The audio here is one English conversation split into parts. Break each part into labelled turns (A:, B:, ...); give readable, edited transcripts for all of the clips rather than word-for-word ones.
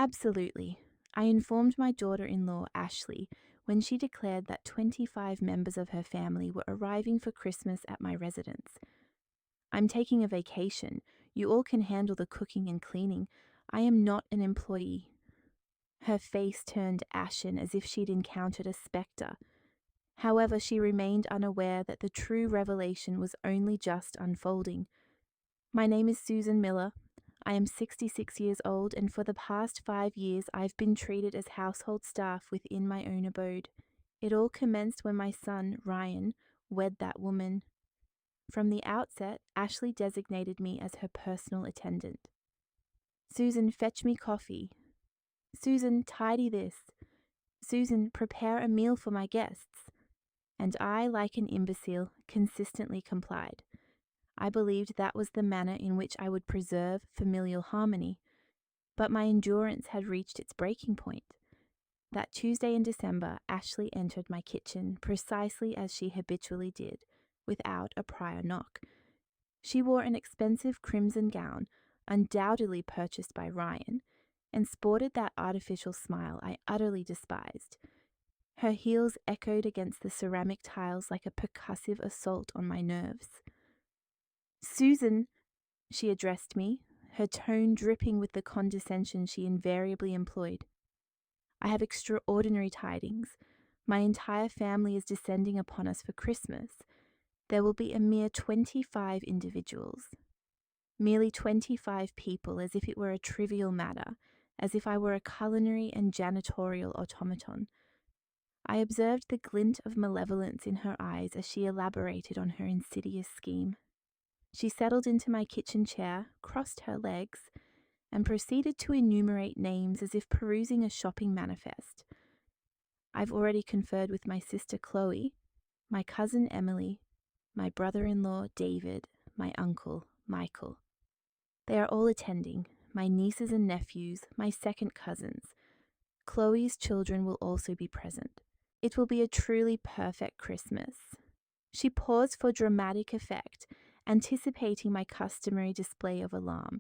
A: Absolutely. I informed my daughter-in-law, Ashley, when she declared that 25 members of her family were arriving for Christmas at my residence. I'm taking a vacation. You all can handle the cooking and cleaning. I am not an employee. Her face turned ashen as if she'd encountered a spectre. However, she remained unaware that the true revelation was only just unfolding. My name is Susan Miller. I am 66 years old, and for the past 5 years I've been treated as household staff within my own abode. It all commenced when my son, Ryan, wed that woman. From the outset, Ashley designated me as her personal attendant. Susan, fetch me coffee. Susan, tidy this. Susan, prepare a meal for my guests. And I, like an imbecile, consistently complied. I believed that was the manner in which I would preserve familial harmony, but my endurance had reached its breaking point. That Tuesday in December, Ashley entered my kitchen precisely as she habitually did, without a prior knock. She wore an expensive crimson gown, undoubtedly purchased by Ryan, and sported that artificial smile I utterly despised. Her heels echoed against the ceramic tiles like a percussive assault on my nerves. Susan, she addressed me, her tone dripping with the condescension she invariably employed. I have extraordinary tidings. My entire family is descending upon us for Christmas. There will be a mere 25 individuals. Merely 25 people, as if it were a trivial matter, as if I were a culinary and janitorial automaton. I observed the glint of malevolence in her eyes as she elaborated on her insidious scheme. She settled into my kitchen chair, crossed her legs, and proceeded to enumerate names as if perusing a shopping manifest. I've already conferred with my sister Chloe, my cousin Emily, my brother-in-law David, my uncle Michael. They are all attending, my nieces and nephews, my second cousins. Chloe's children will also be present. It will be a truly perfect Christmas. She paused for dramatic effect, anticipating my customary display of alarm.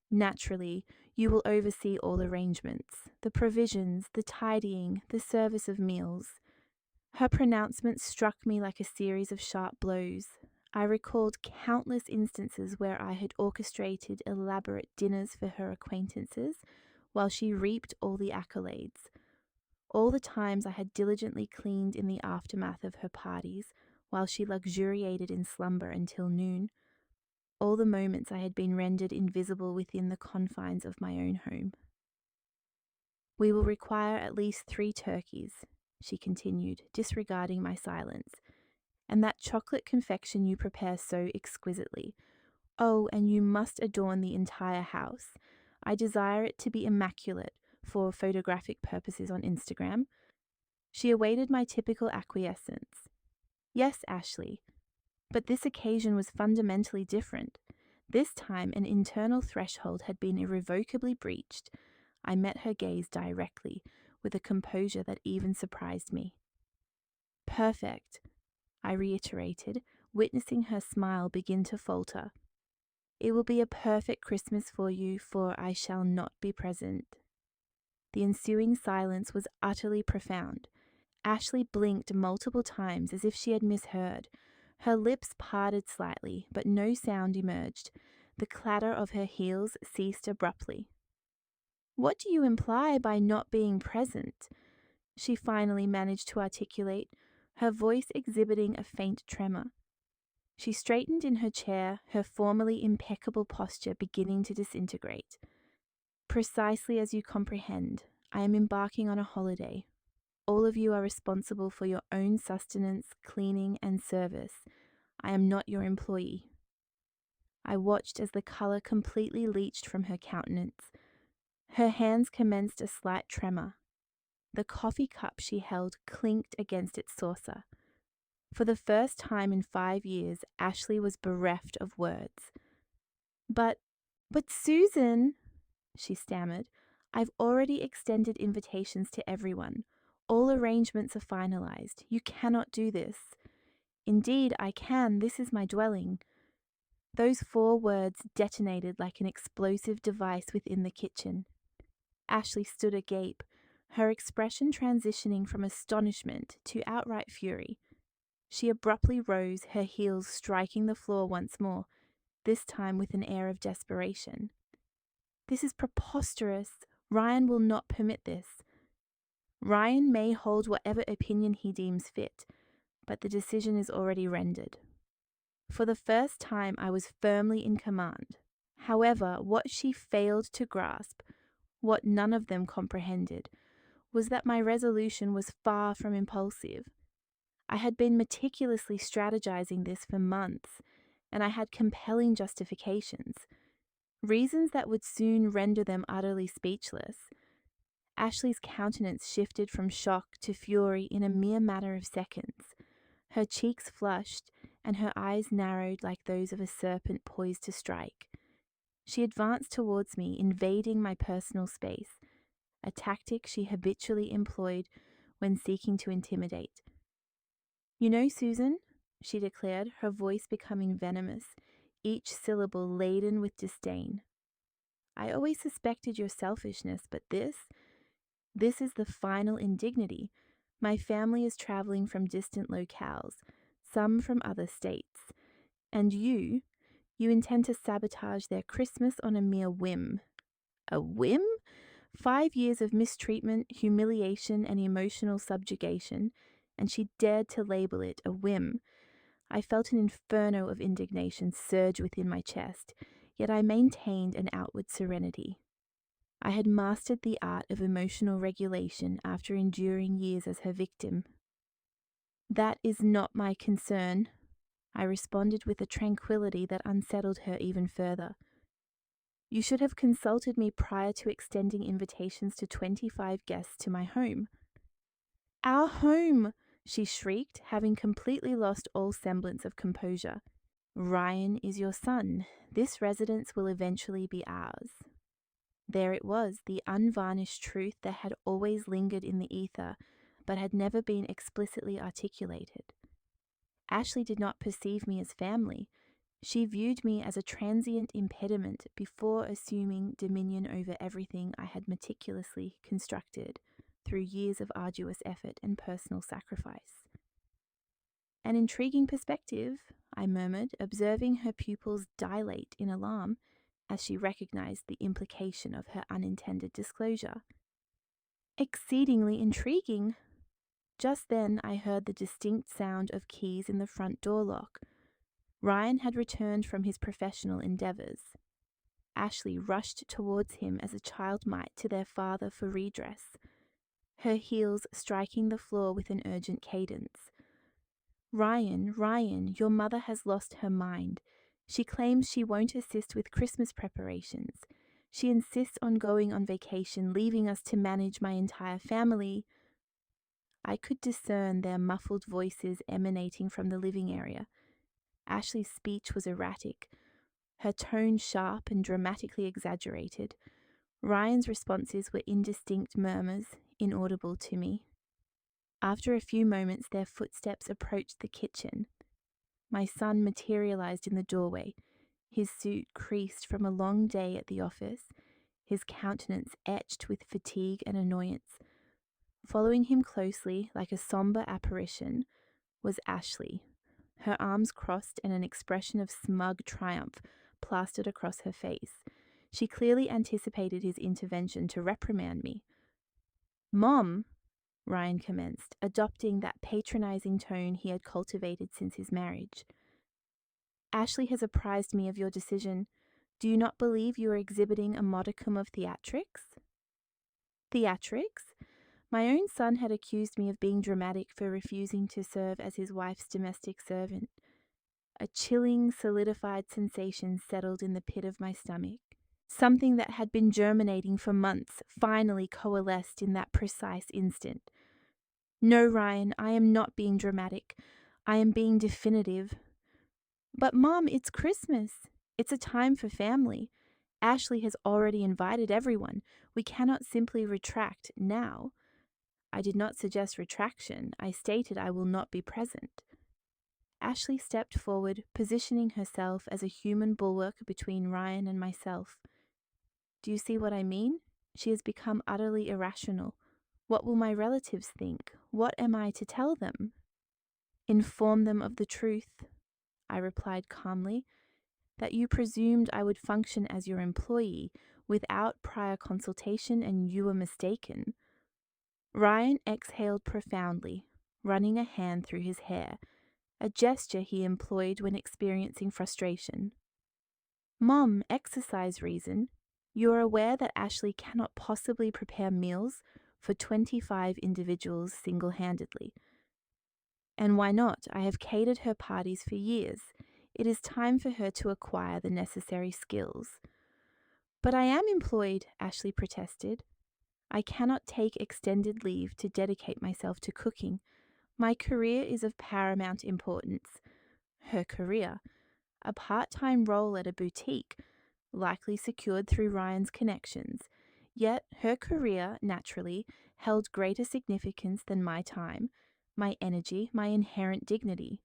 A: Naturally, you will oversee all arrangements, the provisions, the tidying, the service of meals. Her pronouncement struck me like a series of sharp blows. I recalled countless instances where I had orchestrated elaborate dinners for her acquaintances, while she reaped all the accolades. All the times I had diligently cleaned in the aftermath of her parties, while she luxuriated in slumber until noon. All the moments I had been rendered invisible within the confines of my own home. We will require at least 3 turkeys, she continued, disregarding my silence, and that chocolate confection you prepare so exquisitely. Oh, and you must adorn the entire house. I desire it to be immaculate for photographic purposes on Instagram. She awaited my typical acquiescence. Yes, Ashley. But this occasion was fundamentally different. This time an internal threshold had been irrevocably breached. I met her gaze directly, with a composure that even surprised me. Perfect, I reiterated, witnessing her smile begin to falter. It will be a perfect Christmas for you, for I shall not be present. The ensuing silence was utterly profound. Ashley blinked multiple times as if she had misheard. Her lips parted slightly, but no sound emerged. The clatter of her heels ceased abruptly. What do you imply by not being present? She finally managed to articulate, her voice exhibiting a faint tremor. She straightened in her chair, her formerly impeccable posture beginning to disintegrate. Precisely as you comprehend, I am embarking on a holiday. All of you are responsible for your own sustenance, cleaning, and service. I am not your employee. I watched as the colour completely leached from her countenance. Her hands commenced a slight tremor. The coffee cup she held clinked against its saucer. For the first time in 5 years, Ashley was bereft of words. But Susan, she stammered, I've already extended invitations to everyone. All arrangements are finalized. You cannot do this. Indeed, I can. This is my dwelling. Those 4 words detonated like an explosive device within the kitchen. Ashley stood agape, her expression transitioning from astonishment to outright fury. She abruptly rose, her heels striking the floor once more, this time with an air of desperation. "This is preposterous. Ryan will not permit this." "Ryan may hold whatever opinion he deems fit, but the decision is already rendered." For the first time, I was firmly in command. However, what she failed to grasp, what none of them comprehended, was that my resolution was far from impulsive. I had been meticulously strategizing this for months, and I had compelling justifications, reasons that would soon render them utterly speechless. Ashley's countenance shifted from shock to fury in a mere matter of seconds. Her cheeks flushed, and her eyes narrowed like those of a serpent poised to strike. She advanced towards me, invading my personal space, a tactic she habitually employed when seeking to intimidate. "You know, Susan," she declared, her voice becoming venomous, each syllable laden with disdain, "I always suspected your selfishness, but this is the final indignity. My family is traveling from distant locales, some from other states, and you intend to sabotage their Christmas on a mere whim." A whim? 5 years of mistreatment, humiliation, and emotional subjugation, and she dared to label it a whim. I felt an inferno of indignation surge within my chest, yet I maintained an outward serenity. I had mastered the art of emotional regulation after enduring years as her victim. "That is not my concern," I responded with a tranquility that unsettled her even further. "You should have consulted me prior to extending invitations to 25 guests to my home." "Our home!" she shrieked, having completely lost all semblance of composure. "Ryan is your son. This residence will eventually be ours." There it was, the unvarnished truth that had always lingered in the ether, but had never been explicitly articulated. Ashley did not perceive me as family. She viewed me as a transient impediment before assuming dominion over everything I had meticulously constructed through years of arduous effort and personal sacrifice. "An intriguing perspective," I murmured, observing her pupils dilate in alarm as she recognized the implication of her unintended disclosure. "Exceedingly intriguing." Just then I heard the distinct sound of keys in the front door lock. Ryan had returned from his professional endeavors. Ashley rushed towards him as a child might to their father for redress, her heels striking the floor with an urgent cadence. Ryan, your mother has lost her mind. She claims she won't assist with Christmas preparations. She insists on going on vacation, leaving us to manage my entire family." I could discern their muffled voices emanating from the living area. Ashley's speech was erratic, her tone sharp and dramatically exaggerated. Ryan's responses were indistinct murmurs, inaudible to me. After a few moments, their footsteps approached the kitchen. My son materialized in the doorway, his suit creased from a long day at the office, his countenance etched with fatigue and annoyance. Following him closely, like a somber apparition, was Ashley, her arms crossed and an expression of smug triumph plastered across her face. She clearly anticipated his intervention to reprimand me. "Mom," Ryan commenced, adopting that patronizing tone he had cultivated since his marriage. "Ashley has apprised me of your decision. Do you not believe you are exhibiting a modicum of theatrics?" "Theatrics?" My own son had accused me of being dramatic for refusing to serve as his wife's domestic servant. A chilling, solidified sensation settled in the pit of my stomach. Something that had been germinating for months finally coalesced in that precise instant. "No, Ryan, I am not being dramatic. I am being definitive." "But Mom, it's Christmas. It's a time for family. Ashley has already invited everyone. We cannot simply retract now." I did not suggest retraction. I stated I will not be present. Ashley stepped forward, positioning herself as a human bulwark between Ryan and myself. "Do you see what I mean?" She has become utterly irrational. What will my relatives think? What am I to tell them? Inform them of the truth, I replied calmly, that you presumed I would function as your employee without prior consultation and you were mistaken. Ryan exhaled profoundly, running a hand through his hair, a gesture he employed when experiencing frustration. Mom, exercise reason. You are aware that Ashley cannot possibly prepare meals for 25 individuals single-handedly. And why not? I have catered her parties for years. It is time for her to acquire the necessary skills. But I am employed, Ashley protested. I cannot take extended leave to dedicate myself to cooking. My career is of paramount importance. Her career, a part-time role at a boutique, likely secured through Ryan's connections. Yet her career, naturally, held greater significance than my time, my energy, my inherent dignity.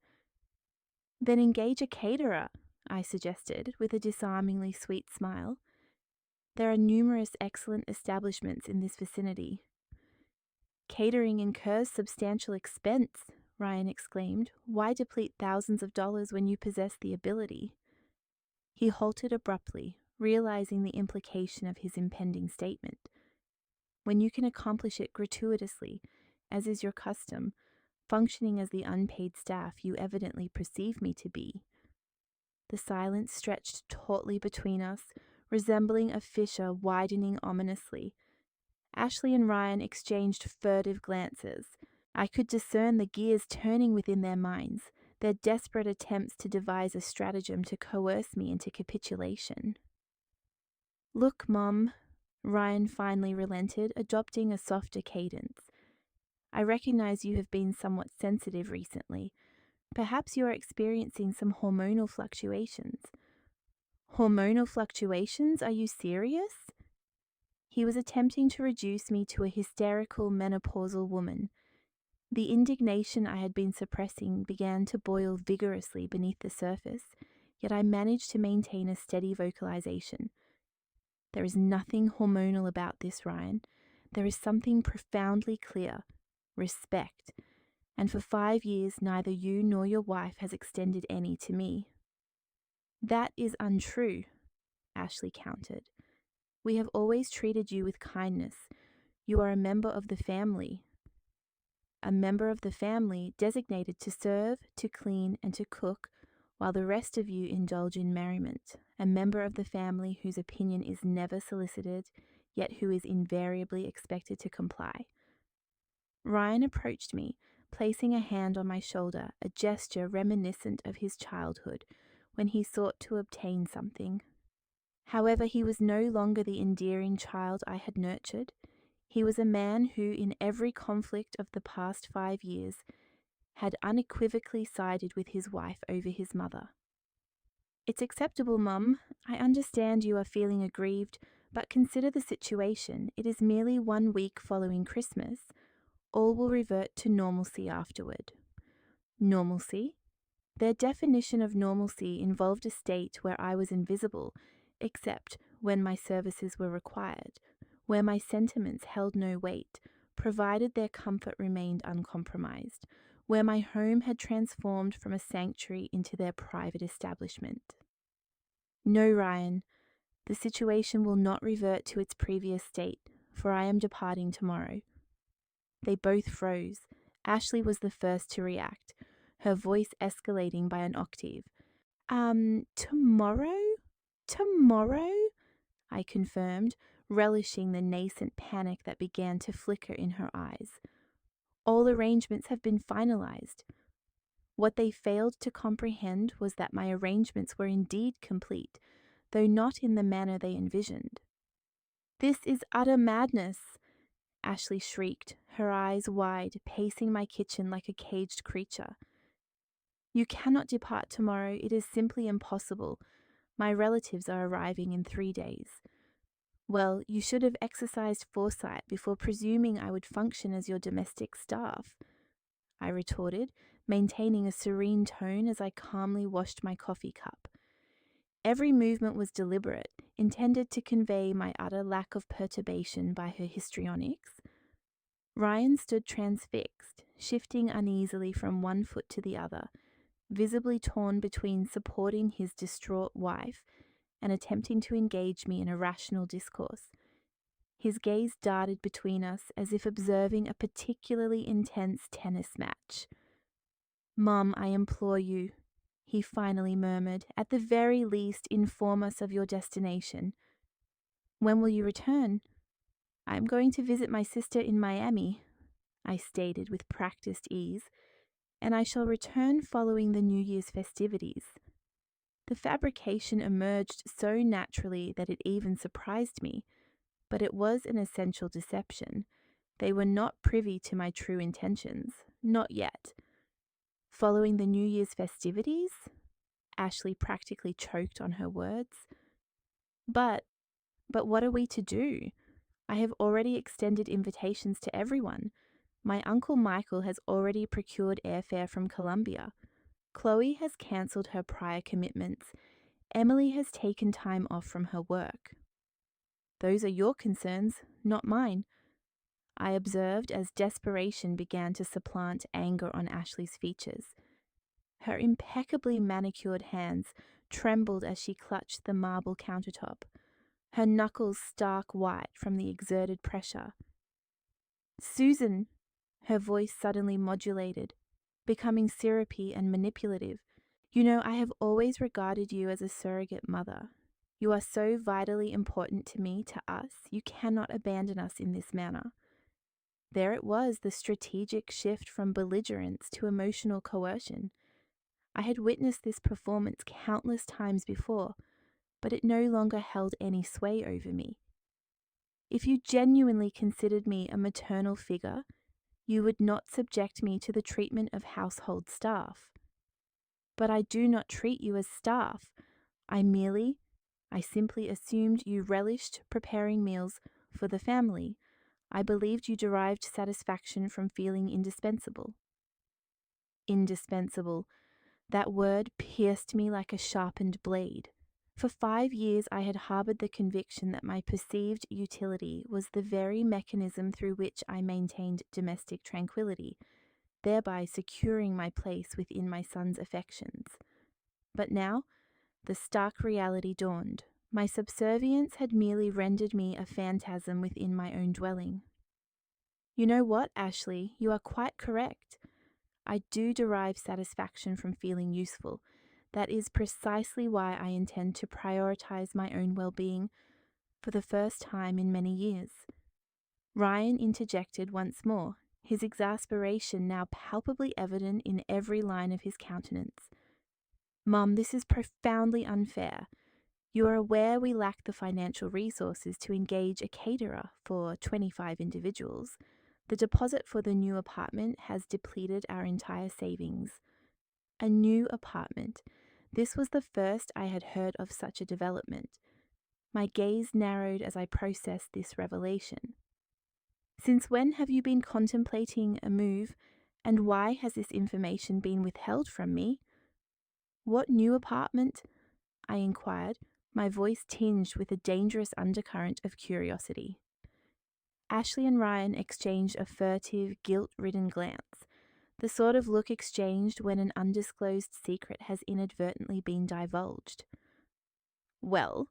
A: Then engage a caterer, I suggested, with a disarmingly sweet smile. There are numerous excellent establishments in this vicinity. Catering incurs substantial expense, Ryan exclaimed. Why deplete thousands of dollars when you possess the ability? He halted abruptly, realizing the implication of his impending statement. When you can accomplish it gratuitously, as is your custom, functioning as the unpaid staff you evidently perceive me to be. The silence stretched tautly between us, resembling a fissure widening ominously. Ashley and Ryan exchanged furtive glances. I could discern the gears turning within their minds, their desperate attempts to devise a stratagem to coerce me into capitulation. Look, Mum, Ryan finally relented, adopting a softer cadence. I recognize you have been somewhat sensitive recently. Perhaps you are experiencing some hormonal fluctuations. Hormonal fluctuations? Are you serious? He was attempting to reduce me to a hysterical menopausal woman. The indignation I had been suppressing began to boil vigorously beneath the surface, yet I managed to maintain a steady vocalization. There is nothing hormonal about this, Ryan. There is something profoundly clear. Respect. And for 5 years, neither you nor your wife has extended any to me. That is untrue, Ashley countered. We have always treated you with kindness. You are a member of the family. A member of the family designated to serve, to clean, and to cook, while the rest of you indulge in merriment. A member of the family whose opinion is never solicited, yet who is invariably expected to comply. Ryan approached me, placing a hand on my shoulder, a gesture reminiscent of his childhood, when he sought to obtain something. However, he was no longer the endearing child I had nurtured. He was a man who, in every conflict of the past 5 years, had unequivocally sided with his wife over his mother. It's acceptable, Mum. I understand you are feeling aggrieved, but consider the situation. It is merely 1 week following Christmas. All will revert to normalcy afterward. Normalcy? Their definition of normalcy involved a state where I was invisible, except when my services were required, where my sentiments held no weight, provided their comfort remained uncompromised, where my home had transformed from a sanctuary into their private establishment. No, Ryan, the situation will not revert to its previous state, for I am departing tomorrow. They both froze. Ashley was the first to react, her voice escalating by an octave. Tomorrow? Tomorrow? I confirmed, relishing the nascent panic that began to flicker in her eyes. All arrangements have been finalized. What they failed to comprehend was that my arrangements were indeed complete, though not in the manner they envisioned. This is utter madness, Ashley shrieked, her eyes wide, pacing my kitchen like a caged creature. You cannot depart tomorrow. It is simply impossible. My relatives are arriving in 3 days. Well, you should have exercised foresight before presuming I would function as your domestic staff, I retorted, maintaining a serene tone as I calmly washed my coffee cup. Every movement was deliberate, intended to convey my utter lack of perturbation by her histrionics. Ryan stood transfixed, shifting uneasily from one foot to the other, visibly torn between supporting his distraught wife and attempting to engage me in a rational discourse. His gaze darted between us as if observing a particularly intense tennis match. "Mum, I implore you," he finally murmured, "at the very least inform us of your destination. When will you return?" "I am going to visit my sister in Miami," I stated with practiced ease, "and I shall return following the New Year's festivities." The fabrication emerged so naturally that it even surprised me, but it was an essential deception. They were not privy to my true intentions, not yet. Following the New Year's festivities? Ashley practically choked on her words. But what are we to do? I have already extended invitations to everyone. My Uncle Michael has already procured airfare from Colombia. Chloe has cancelled her prior commitments. Emily has taken time off from her work. "Those are your concerns, not mine," I observed as desperation began to supplant anger on Ashley's features. Her impeccably manicured hands trembled as she clutched the marble countertop, her knuckles stark white from the exerted pressure. "Susan," her voice suddenly modulated, becoming syrupy and manipulative, "you know I have always regarded you as a surrogate mother. You are so vitally important to me, to us, you cannot abandon us in this manner." There it was, the strategic shift from belligerence to emotional coercion. I had witnessed this performance countless times before, but it no longer held any sway over me. If you genuinely considered me a maternal figure, you would not subject me to the treatment of household staff. But I do not treat you as staff. I simply assumed you relished preparing meals for the family. I believed you derived satisfaction from feeling indispensable. Indispensable. That word pierced me like a sharpened blade. For 5 years I had harbored the conviction that my perceived utility was the very mechanism through which I maintained domestic tranquility, thereby securing my place within my son's affections. But now, the stark reality dawned. My subservience had merely rendered me a phantasm within my own dwelling. "You know what, Ashley, you are quite correct. I do derive satisfaction from feeling useful. That is precisely why I intend to prioritize my own well-being for the first time in many years." Ryan interjected once more, his exasperation now palpably evident in every line of his countenance. "Mum, this is profoundly unfair. You are aware we lack the financial resources to engage a caterer for 25 individuals. The deposit for the new apartment has depleted our entire savings." A new apartment. This was the first I had heard of such a development. My gaze narrowed as I processed this revelation. "Since when have you been contemplating a move, and why has this information been withheld from me?" "What new apartment?" I inquired, my voice tinged with a dangerous undercurrent of curiosity. Ashley and Ryan exchanged a furtive, guilt-ridden glance, the sort of look exchanged when an undisclosed secret has inadvertently been divulged. "Well,"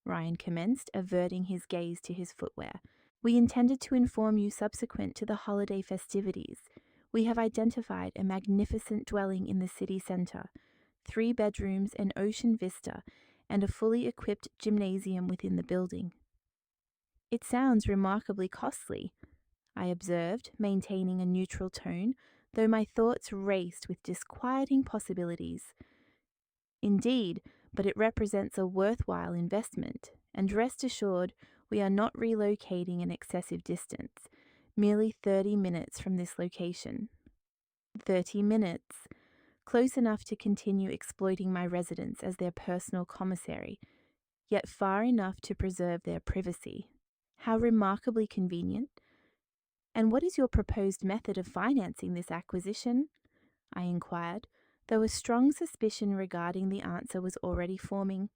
A: Ryan commenced, averting his gaze to his footwear, "we intended to inform you subsequent to the holiday festivities. We have identified a magnificent dwelling in the city centre, 3 bedrooms, an ocean vista, and a fully equipped gymnasium within the building." "It sounds remarkably costly," I observed, maintaining a neutral tone, though my thoughts raced with disquieting possibilities. "Indeed, but it represents a worthwhile investment, and rest assured we are not relocating an excessive distance, merely 30 minutes from this location." 30 minutes. Close enough to continue exploiting my residence as their personal commissary, yet far enough to preserve their privacy. How remarkably convenient. "And what is your proposed method of financing this acquisition?" I inquired, though a strong suspicion regarding the answer was already forming.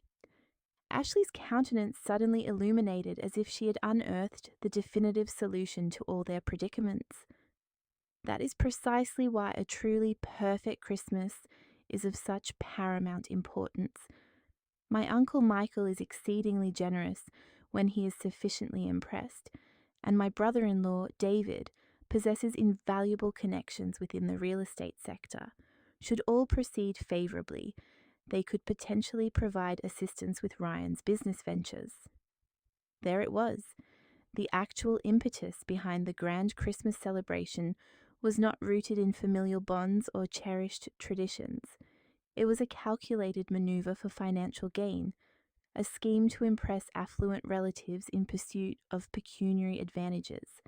A: Ashley's countenance suddenly illuminated as if she had unearthed the definitive solution to all their predicaments. That is precisely why a truly perfect Christmas is of such paramount importance. My Uncle Michael is exceedingly generous when he is sufficiently impressed, and my brother-in-law, David, possesses invaluable connections within the real estate sector. Should all proceed favorably, they could potentially provide assistance with Ryan's business ventures. There it was. The actual impetus behind the grand Christmas celebration was not rooted in familial bonds or cherished traditions. It was a calculated maneuver for financial gain, a scheme to impress affluent relatives in pursuit of pecuniary advantages,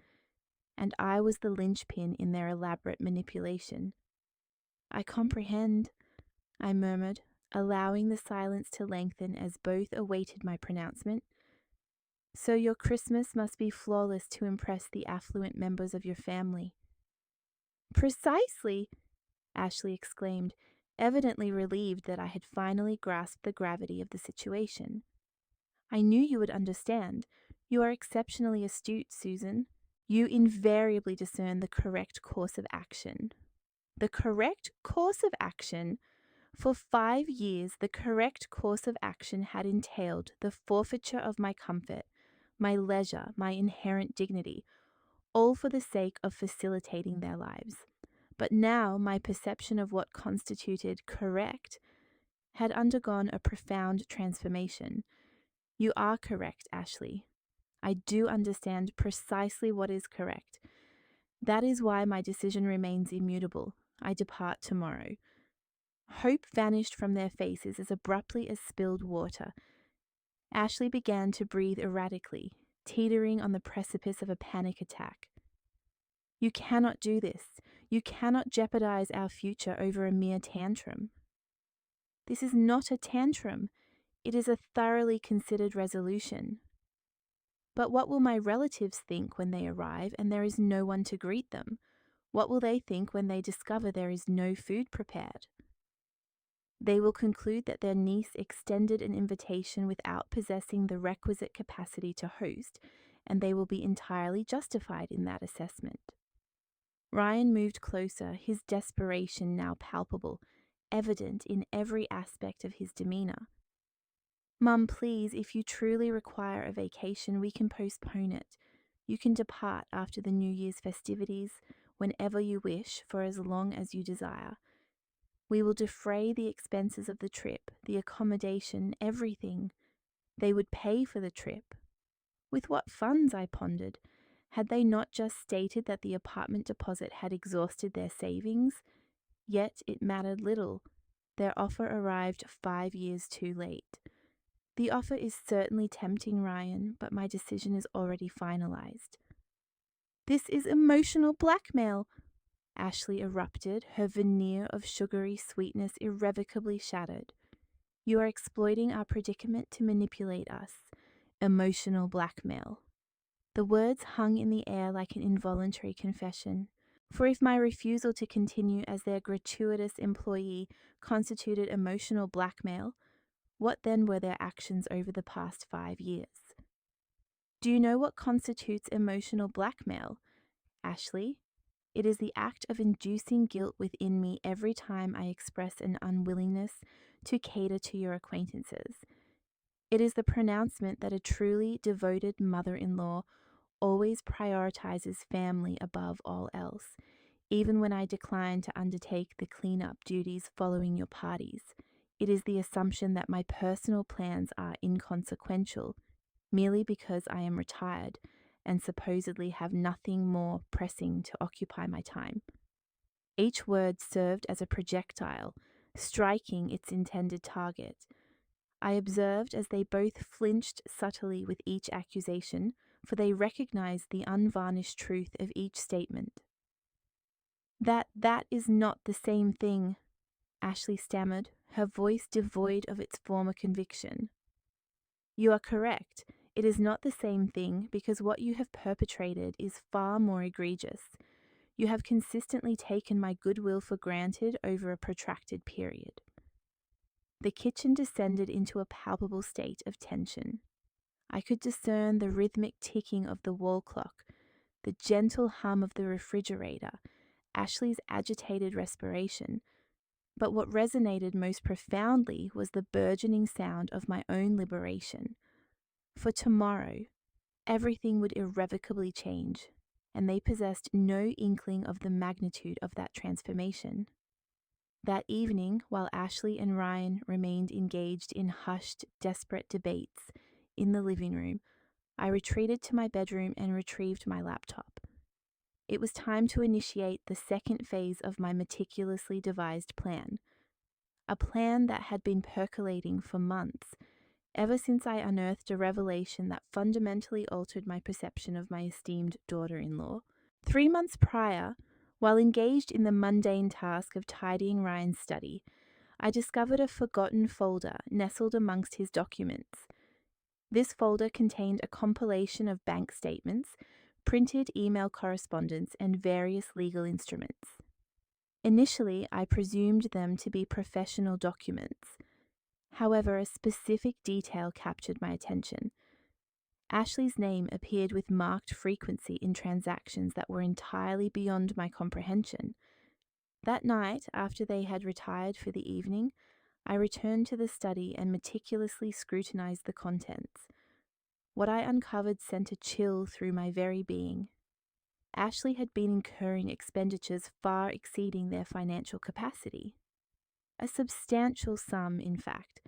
A: and I was the linchpin in their elaborate manipulation. "I comprehend," I murmured, allowing the silence to lengthen as both awaited my pronouncement. "So your Christmas must be flawless to impress the affluent members of your family." "Precisely!" Ashley exclaimed, evidently relieved that I had finally grasped the gravity of the situation. "I knew you would understand. You are exceptionally astute, Susan. You invariably discern the correct course of action." The correct course of action? For 5 years, the correct course of action had entailed the forfeiture of my comfort, my leisure, my inherent dignity, all for the sake of facilitating their lives. But now my perception of what constituted correct had undergone a profound transformation. You are correct, Ashley. I do understand precisely what is correct. That is why my decision remains immutable. I depart tomorrow. Hope vanished from their faces as abruptly as spilled water. Ashley began to breathe erratically, teetering on the precipice of a panic attack. "You cannot do this. You cannot jeopardize our future over a mere tantrum." "This is not a tantrum. It is a thoroughly considered resolution." "But what will my relatives think when they arrive and there is no one to greet them? What will they think when they discover there is no food prepared?" "They will conclude that their niece extended an invitation without possessing the requisite capacity to host, and they will be entirely justified in that assessment." Ryan moved closer, his desperation now palpable, evident in every aspect of his demeanor. "Mum, please, if you truly require a vacation, we can postpone it. You can depart after the New Year's festivities, whenever you wish, for as long as you desire. We will defray the expenses of the trip, the accommodation, everything. They would pay for the trip." With what funds, I pondered? Had they not just stated that the apartment deposit had exhausted their savings? Yet it mattered little. Their offer arrived 5 years too late. "The offer is certainly tempting, Ryan, but my decision is already finalized." "This is emotional blackmail," Ashley erupted, her veneer of sugary sweetness irrevocably shattered. "You are exploiting our predicament to manipulate us. Emotional blackmail." The words hung in the air like an involuntary confession. For if my refusal to continue as their gratuitous employee constituted emotional blackmail, what then were their actions over the past 5 years? "Do you know what constitutes emotional blackmail, Ashley? It is the act of inducing guilt within me every time I express an unwillingness to cater to your acquaintances. It is the pronouncement that a truly devoted mother-in-law always prioritizes family above all else, even when I decline to undertake the cleanup duties following your parties. It is the assumption that my personal plans are inconsequential, merely because I am retired and supposedly have nothing more pressing to occupy my time." Each word served as a projectile, striking its intended target. I observed as they both flinched subtly with each accusation, for they recognized the unvarnished truth of each statement. That is not the same thing," Ashley stammered, her voice devoid of its former conviction. "You are correct. It is not the same thing because what you have perpetrated is far more egregious. You have consistently taken my goodwill for granted over a protracted period." The kitchen descended into a palpable state of tension. I could discern the rhythmic ticking of the wall clock, the gentle hum of the refrigerator, Ashley's agitated respiration. But what resonated most profoundly was the burgeoning sound of my own liberation. For tomorrow, everything would irrevocably change, and they possessed no inkling of the magnitude of that transformation. That evening, while Ashley and Ryan remained engaged in hushed, desperate debates in the living room, I retreated to my bedroom and retrieved my laptop. It was time to initiate the second phase of my meticulously devised plan. A plan that had been percolating for months, ever since I unearthed a revelation that fundamentally altered my perception of my esteemed daughter-in-law. 3 months prior, while engaged in the mundane task of tidying Ryan's study, I discovered a forgotten folder nestled amongst his documents. This folder contained a compilation of bank statements, printed email correspondence, and various legal instruments. Initially, I presumed them to be professional documents. However, a specific detail captured my attention. Ashley's name appeared with marked frequency in transactions that were entirely beyond my comprehension. That night, after they had retired for the evening, I returned to the study and meticulously scrutinized the contents. What I uncovered sent a chill through my very being. Ashley had been incurring expenditures far exceeding their financial capacity. A substantial sum, in fact.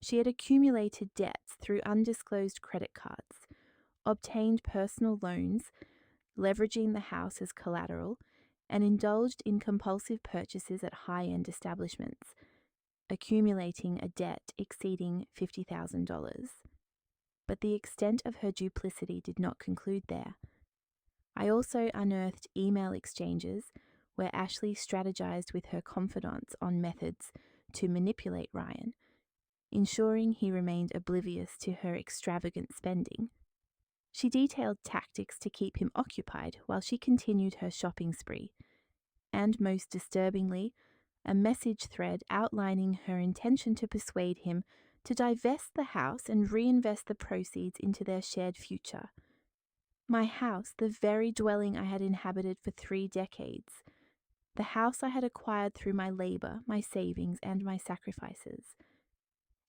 A: She had accumulated debts through undisclosed credit cards, obtained personal loans, leveraging the house as collateral, and indulged in compulsive purchases at high-end establishments, accumulating a debt exceeding $50,000. But the extent of her duplicity did not conclude there. I also unearthed email exchanges where Ashley strategized with her confidants on methods to manipulate Ryan, ensuring he remained oblivious to her extravagant spending. She detailed tactics to keep him occupied while she continued her shopping spree, and most disturbingly, a message thread outlining her intention to persuade him to divest the house and reinvest the proceeds into their shared future. My house, the very dwelling I had inhabited for 3 decades, the house I had acquired through my labor, my savings, and my sacrifices.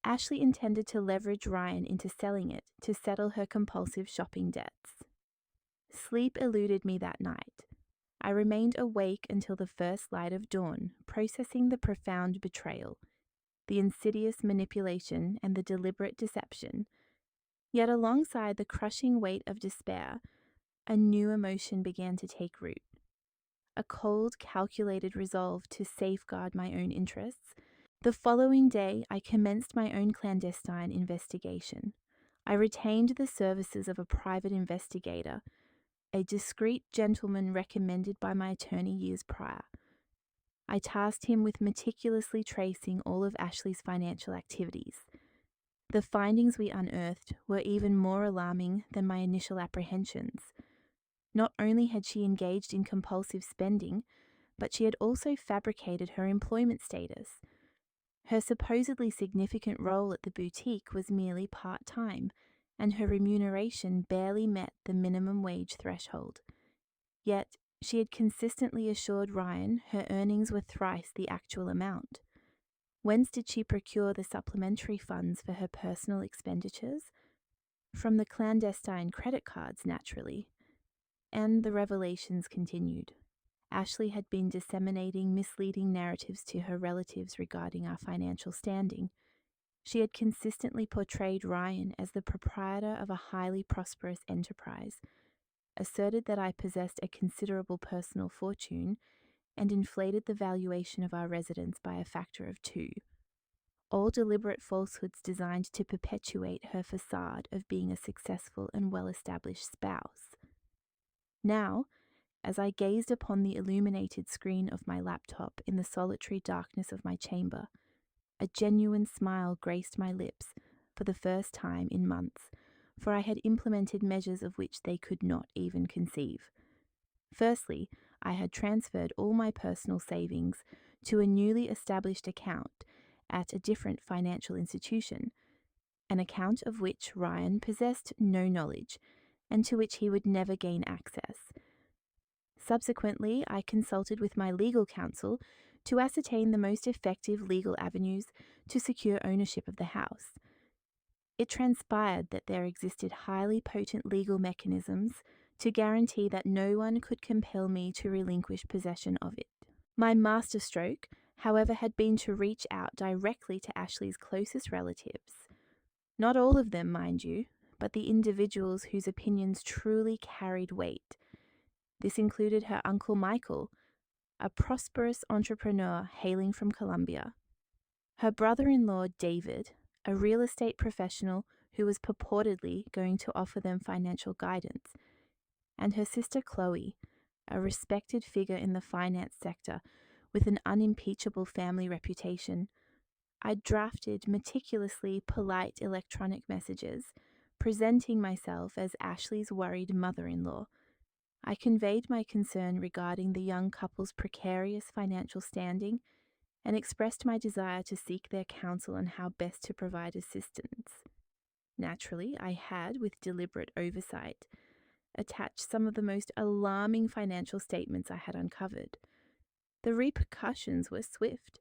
A: Ashley intended to leverage Ryan into selling it to settle her compulsive shopping debts. Sleep eluded me that night. I remained awake until the first light of dawn, processing the profound betrayal, the insidious manipulation, and the deliberate deception. Yet alongside the crushing weight of despair, a new emotion began to take root. A cold, calculated resolve to safeguard my own interests. The following day, I commenced my own clandestine investigation. I retained the services of a private investigator, a discreet gentleman recommended by my attorney years prior. I tasked him with meticulously tracing all of Ashley's financial activities. The findings we unearthed were even more alarming than my initial apprehensions. Not only had she engaged in compulsive spending, but she had also fabricated her employment status. Her supposedly significant role at the boutique was merely part-time, and her remuneration barely met the minimum wage threshold. Yet, she had consistently assured Ryan her earnings were thrice the actual amount. Whence did she procure the supplementary funds for her personal expenditures? From the clandestine credit cards, naturally. And the revelations continued. Ashley had been disseminating misleading narratives to her relatives regarding our financial standing. She had consistently portrayed Ryan as the proprietor of a highly prosperous enterprise, asserted that I possessed a considerable personal fortune, and inflated the valuation of our residence by a factor of 2. All deliberate falsehoods designed to perpetuate her facade of being a successful and well-established spouse. Now, as I gazed upon the illuminated screen of my laptop in the solitary darkness of my chamber, a genuine smile graced my lips for the first time in months, for I had implemented measures of which they could not even conceive. Firstly, I had transferred all my personal savings to a newly established account at a different financial institution, an account of which Ryan possessed no knowledge and to which he would never gain access. Subsequently, I consulted with my legal counsel to ascertain the most effective legal avenues to secure ownership of the house. It transpired that there existed highly potent legal mechanisms to guarantee that no one could compel me to relinquish possession of it. My masterstroke, however, had been to reach out directly to Ashley's closest relatives. Not all of them, mind you, but the individuals whose opinions truly carried weight. This included her uncle Michael, a prosperous entrepreneur hailing from Colombia, her brother-in-law David, a real estate professional who was purportedly going to offer them financial guidance, and her sister Chloe, a respected figure in the finance sector with an unimpeachable family reputation. I drafted meticulously polite electronic messages, presenting myself as Ashley's worried mother-in-law. I conveyed my concern regarding the young couple's precarious financial standing and expressed my desire to seek their counsel on how best to provide assistance. Naturally, I had, with deliberate oversight, attached some of the most alarming financial statements I had uncovered. The repercussions were swift.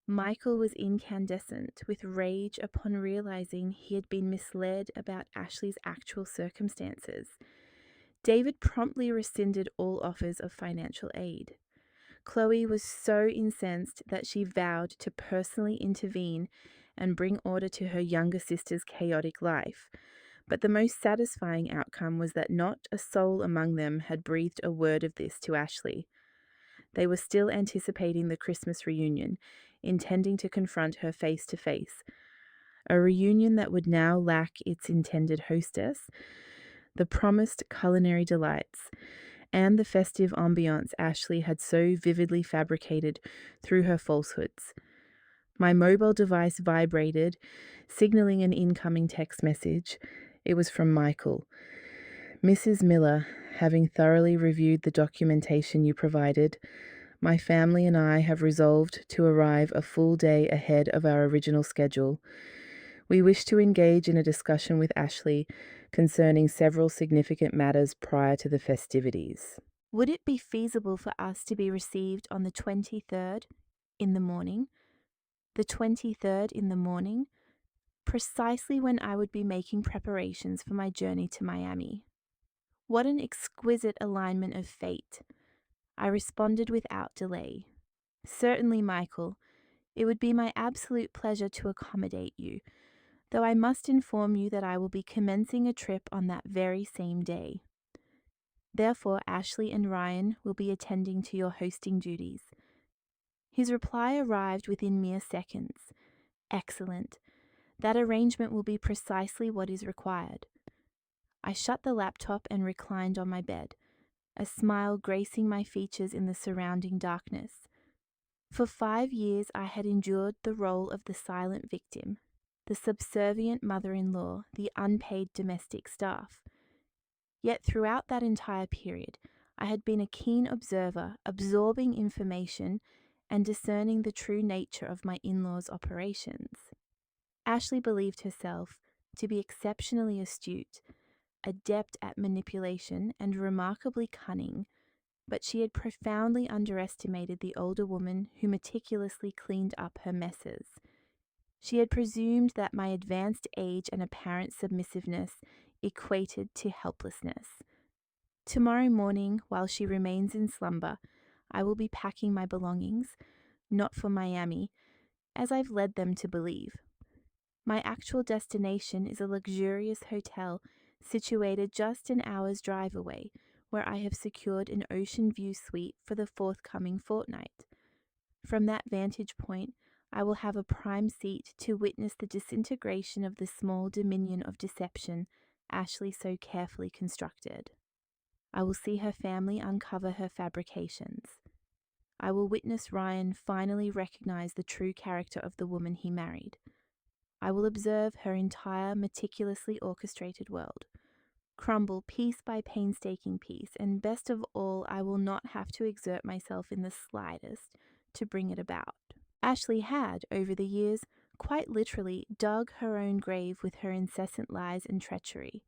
A: Michael was incandescent with rage upon realizing he had been misled about Ashley's actual circumstances. David promptly rescinded all offers of financial aid. Chloe was so incensed that she vowed to personally intervene and bring order to her younger sister's chaotic life. But the most satisfying outcome was that not a soul among them had breathed a word of this to Ashley. They were still anticipating the Christmas reunion, intending to confront her face to face. A reunion that would now lack its intended hostess, the promised culinary delights, and the festive ambiance Ashley had so vividly fabricated through her falsehoods. My mobile device vibrated, signaling an incoming text message. It was from Michael. Mrs. Miller, having thoroughly reviewed the documentation you provided, my family and I have resolved to arrive a full day ahead of our original schedule. We wish to engage in a discussion with Ashley concerning several significant matters prior to the festivities. Would it be feasible for us to be received on the 23rd in the morning? The 23rd in the morning, precisely when I would be making preparations for my journey to Miami. What an exquisite alignment of fate. I responded without delay. Certainly, Michael, it would be my absolute pleasure to accommodate you, though I must inform you that I will be commencing a trip on that very same day. Therefore, Ashley and Ryan will be attending to your hosting duties. His reply arrived within mere seconds. Excellent. That arrangement will be precisely what is required. I shut the laptop and reclined on my bed, a smile gracing my features in the surrounding darkness. For 5 years I had endured the role of the silent victim, the subservient mother-in-law, the unpaid domestic staff. Yet throughout that entire period, I had been a keen observer, absorbing information and discerning the true nature of my in-laws' operations. Ashley believed herself to be exceptionally astute, adept at manipulation, and remarkably cunning, but she had profoundly underestimated the older woman who meticulously cleaned up her messes. She had presumed that my advanced age and apparent submissiveness equated to helplessness. Tomorrow morning, while she remains in slumber, I will be packing my belongings, not for Miami, as I've led them to believe. My actual destination is a luxurious hotel situated just an hour's drive away, where I have secured an ocean view suite for the forthcoming fortnight. From that vantage point, I will have a prime seat to witness the disintegration of the small dominion of deception Ashley so carefully constructed. I will see her family uncover her fabrications. I will witness Ryan finally recognize the true character of the woman he married. I will observe her entire meticulously orchestrated world crumble piece by painstaking piece, and best of all, I will not have to exert myself in the slightest to bring it about. Ashley had, over the years, quite literally dug her own grave with her incessant lies and treachery.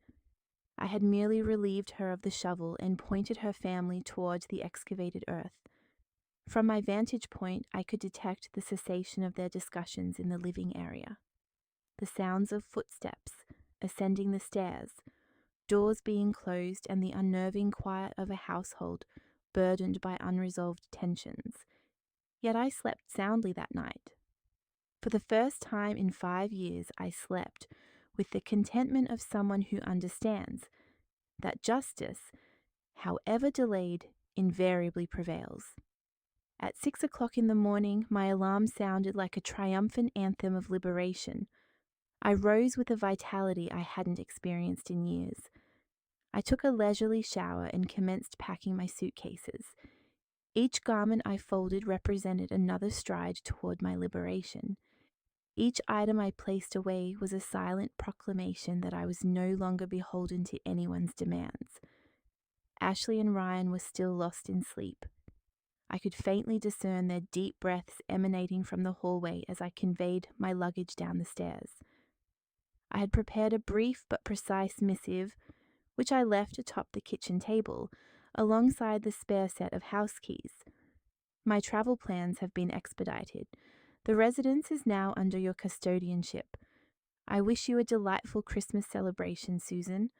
A: I had merely relieved her of the shovel and pointed her family towards the excavated earth. From my vantage point, I could detect the cessation of their discussions in the living area. The sounds of footsteps ascending the stairs, doors being closed, and the unnerving quiet of a household burdened by unresolved tensions. Yet I slept soundly that night. For the first time in 5 years, I slept with the contentment of someone who understands that justice, however delayed, invariably prevails. At 6 o'clock in the morning, my alarm sounded like a triumphant anthem of liberation. I rose with a vitality I hadn't experienced in years. I took a leisurely shower and commenced packing my suitcases. Each garment I folded represented another stride toward my liberation. Each item I placed away was a silent proclamation that I was no longer beholden to anyone's demands. Ashley and Ryan were still lost in sleep. I could faintly discern their deep breaths emanating from the hallway as I conveyed my luggage down the stairs. I had prepared a brief but precise missive, which I left atop the kitchen table, alongside the spare set of house keys. My travel plans have been expedited. The residence is now under your custodianship. I wish you a delightful Christmas celebration, Susan.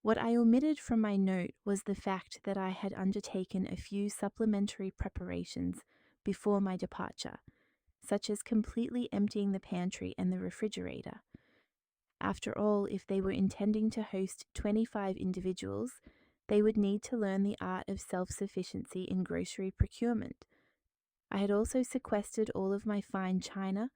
A: What I omitted from my note was the fact that I had undertaken a few supplementary preparations before my departure, such as completely emptying the pantry and the refrigerator. After all, if they were intending to host 25 individuals, they would need to learn the art of self-sufficiency in grocery procurement. I had also sequestered all of my fine china,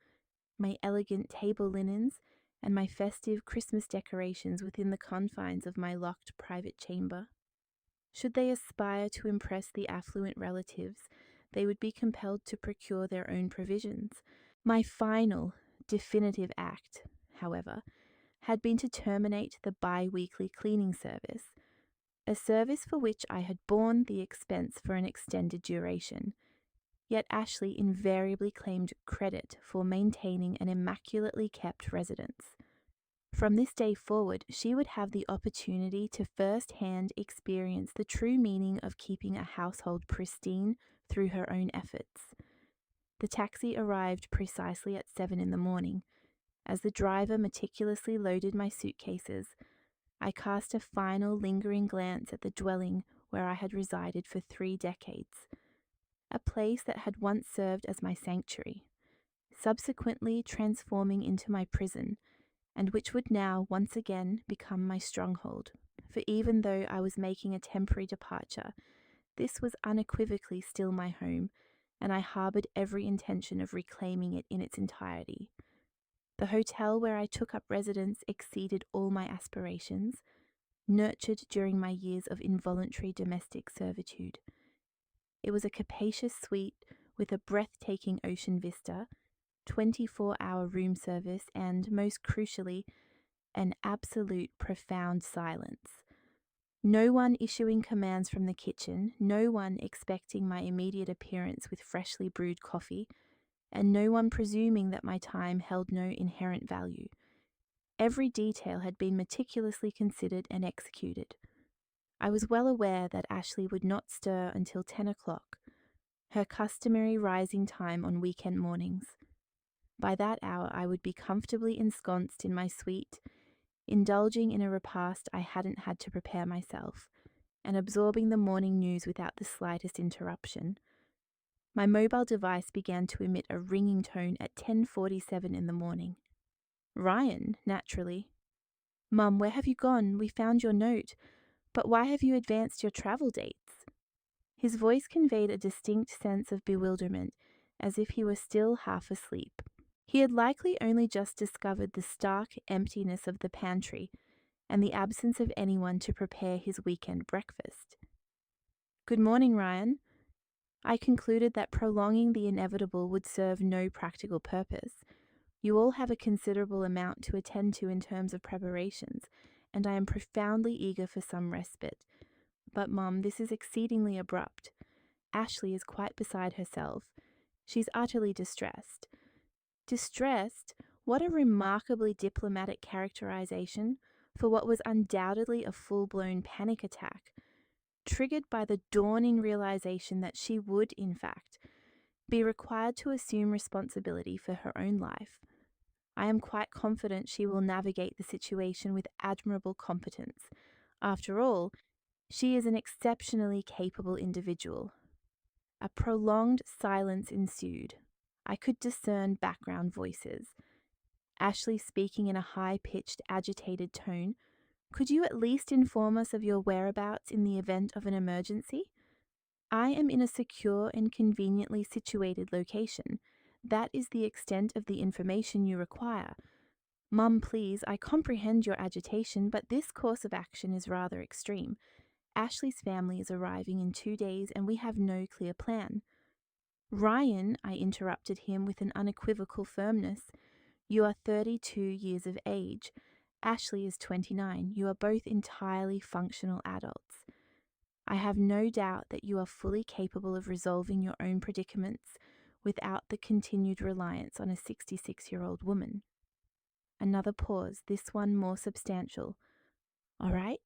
A: my elegant table linens, and my festive Christmas decorations within the confines of my locked private chamber. Should they aspire to impress the affluent relatives, they would be compelled to procure their own provisions. My final, definitive act, however, had been to terminate the bi-weekly cleaning service, a service for which I had borne the expense for an extended duration. Yet Ashley invariably claimed credit for maintaining an immaculately kept residence. From this day forward, she would have the opportunity to first-hand experience the true meaning of keeping a household pristine through her own efforts. The taxi arrived precisely at 7 in the morning. As the driver meticulously loaded my suitcases, I cast a final lingering glance at the dwelling where I had resided for 3 decades. A place that had once served as my sanctuary, subsequently transforming into my prison, and which would now once again become my stronghold. For even though I was making a temporary departure, this was unequivocally still my home, and I harbored every intention of reclaiming it in its entirety. The hotel where I took up residence exceeded all my aspirations, nurtured during my years of involuntary domestic servitude. It was a capacious suite with a breathtaking ocean vista, 24-hour room service, and, most crucially, an absolute profound silence. No one issuing commands from the kitchen, no one expecting my immediate appearance with freshly brewed coffee, and no one presuming that my time held no inherent value. Every detail had been meticulously considered and executed. I was well aware that Ashley would not stir until 10 o'clock, her customary rising time on weekend mornings. By that hour I would be comfortably ensconced in my suite, indulging in a repast I hadn't had to prepare myself, and absorbing the morning news without the slightest interruption. My mobile device began to emit a ringing tone at 10:47 in the morning. Ryan, naturally. "Mum, where have you gone? We found your note. But why have you advanced your travel dates?" His voice conveyed a distinct sense of bewilderment, as if he were still half asleep. He had likely only just discovered the stark emptiness of the pantry and the absence of anyone to prepare his weekend breakfast. "Good morning, Ryan." I concluded that prolonging the inevitable would serve no practical purpose. You all have a considerable amount to attend to in terms of preparations, and I am profoundly eager for some respite. But, Mum, this is exceedingly abrupt. Ashley is quite beside herself. She's utterly distressed. Distressed? What a remarkably diplomatic characterization for what was undoubtedly a full-blown panic attack, triggered by the dawning realization that she would, in fact, be required to assume responsibility for her own life. I am quite confident she will navigate the situation with admirable competence. After all, she is an exceptionally capable individual. A prolonged silence ensued. I could discern background voices. Ashley speaking in a high-pitched, agitated tone. Could you at least inform us of your whereabouts in the event of an emergency? I am in a secure and conveniently situated location. That is the extent of the information you require. Mum, please, I comprehend your agitation, but this course of action is rather extreme. Ashley's family is arriving in 2 days and we have no clear plan. Ryan, I interrupted him with an unequivocal firmness, you are 32 years of age. Ashley is 29. You are both entirely functional adults. I have no doubt that you are fully capable of resolving your own predicaments without the continued reliance on a 66-year-old woman. Another pause, this one more substantial. All right?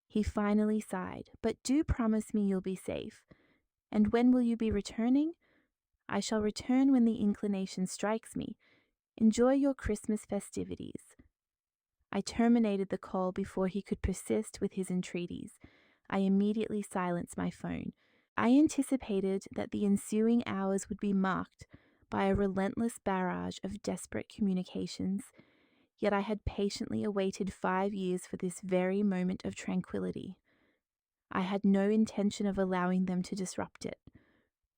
A: He finally sighed. But do promise me you'll be safe. And when will you be returning? I shall return when the inclination strikes me. Enjoy your Christmas festivities. I terminated the call before he could persist with his entreaties. I immediately silenced my phone. I anticipated that the ensuing hours would be marked by a relentless barrage of desperate communications, yet I had patiently awaited 5 years for this very moment of tranquility. I had no intention of allowing them to disrupt it.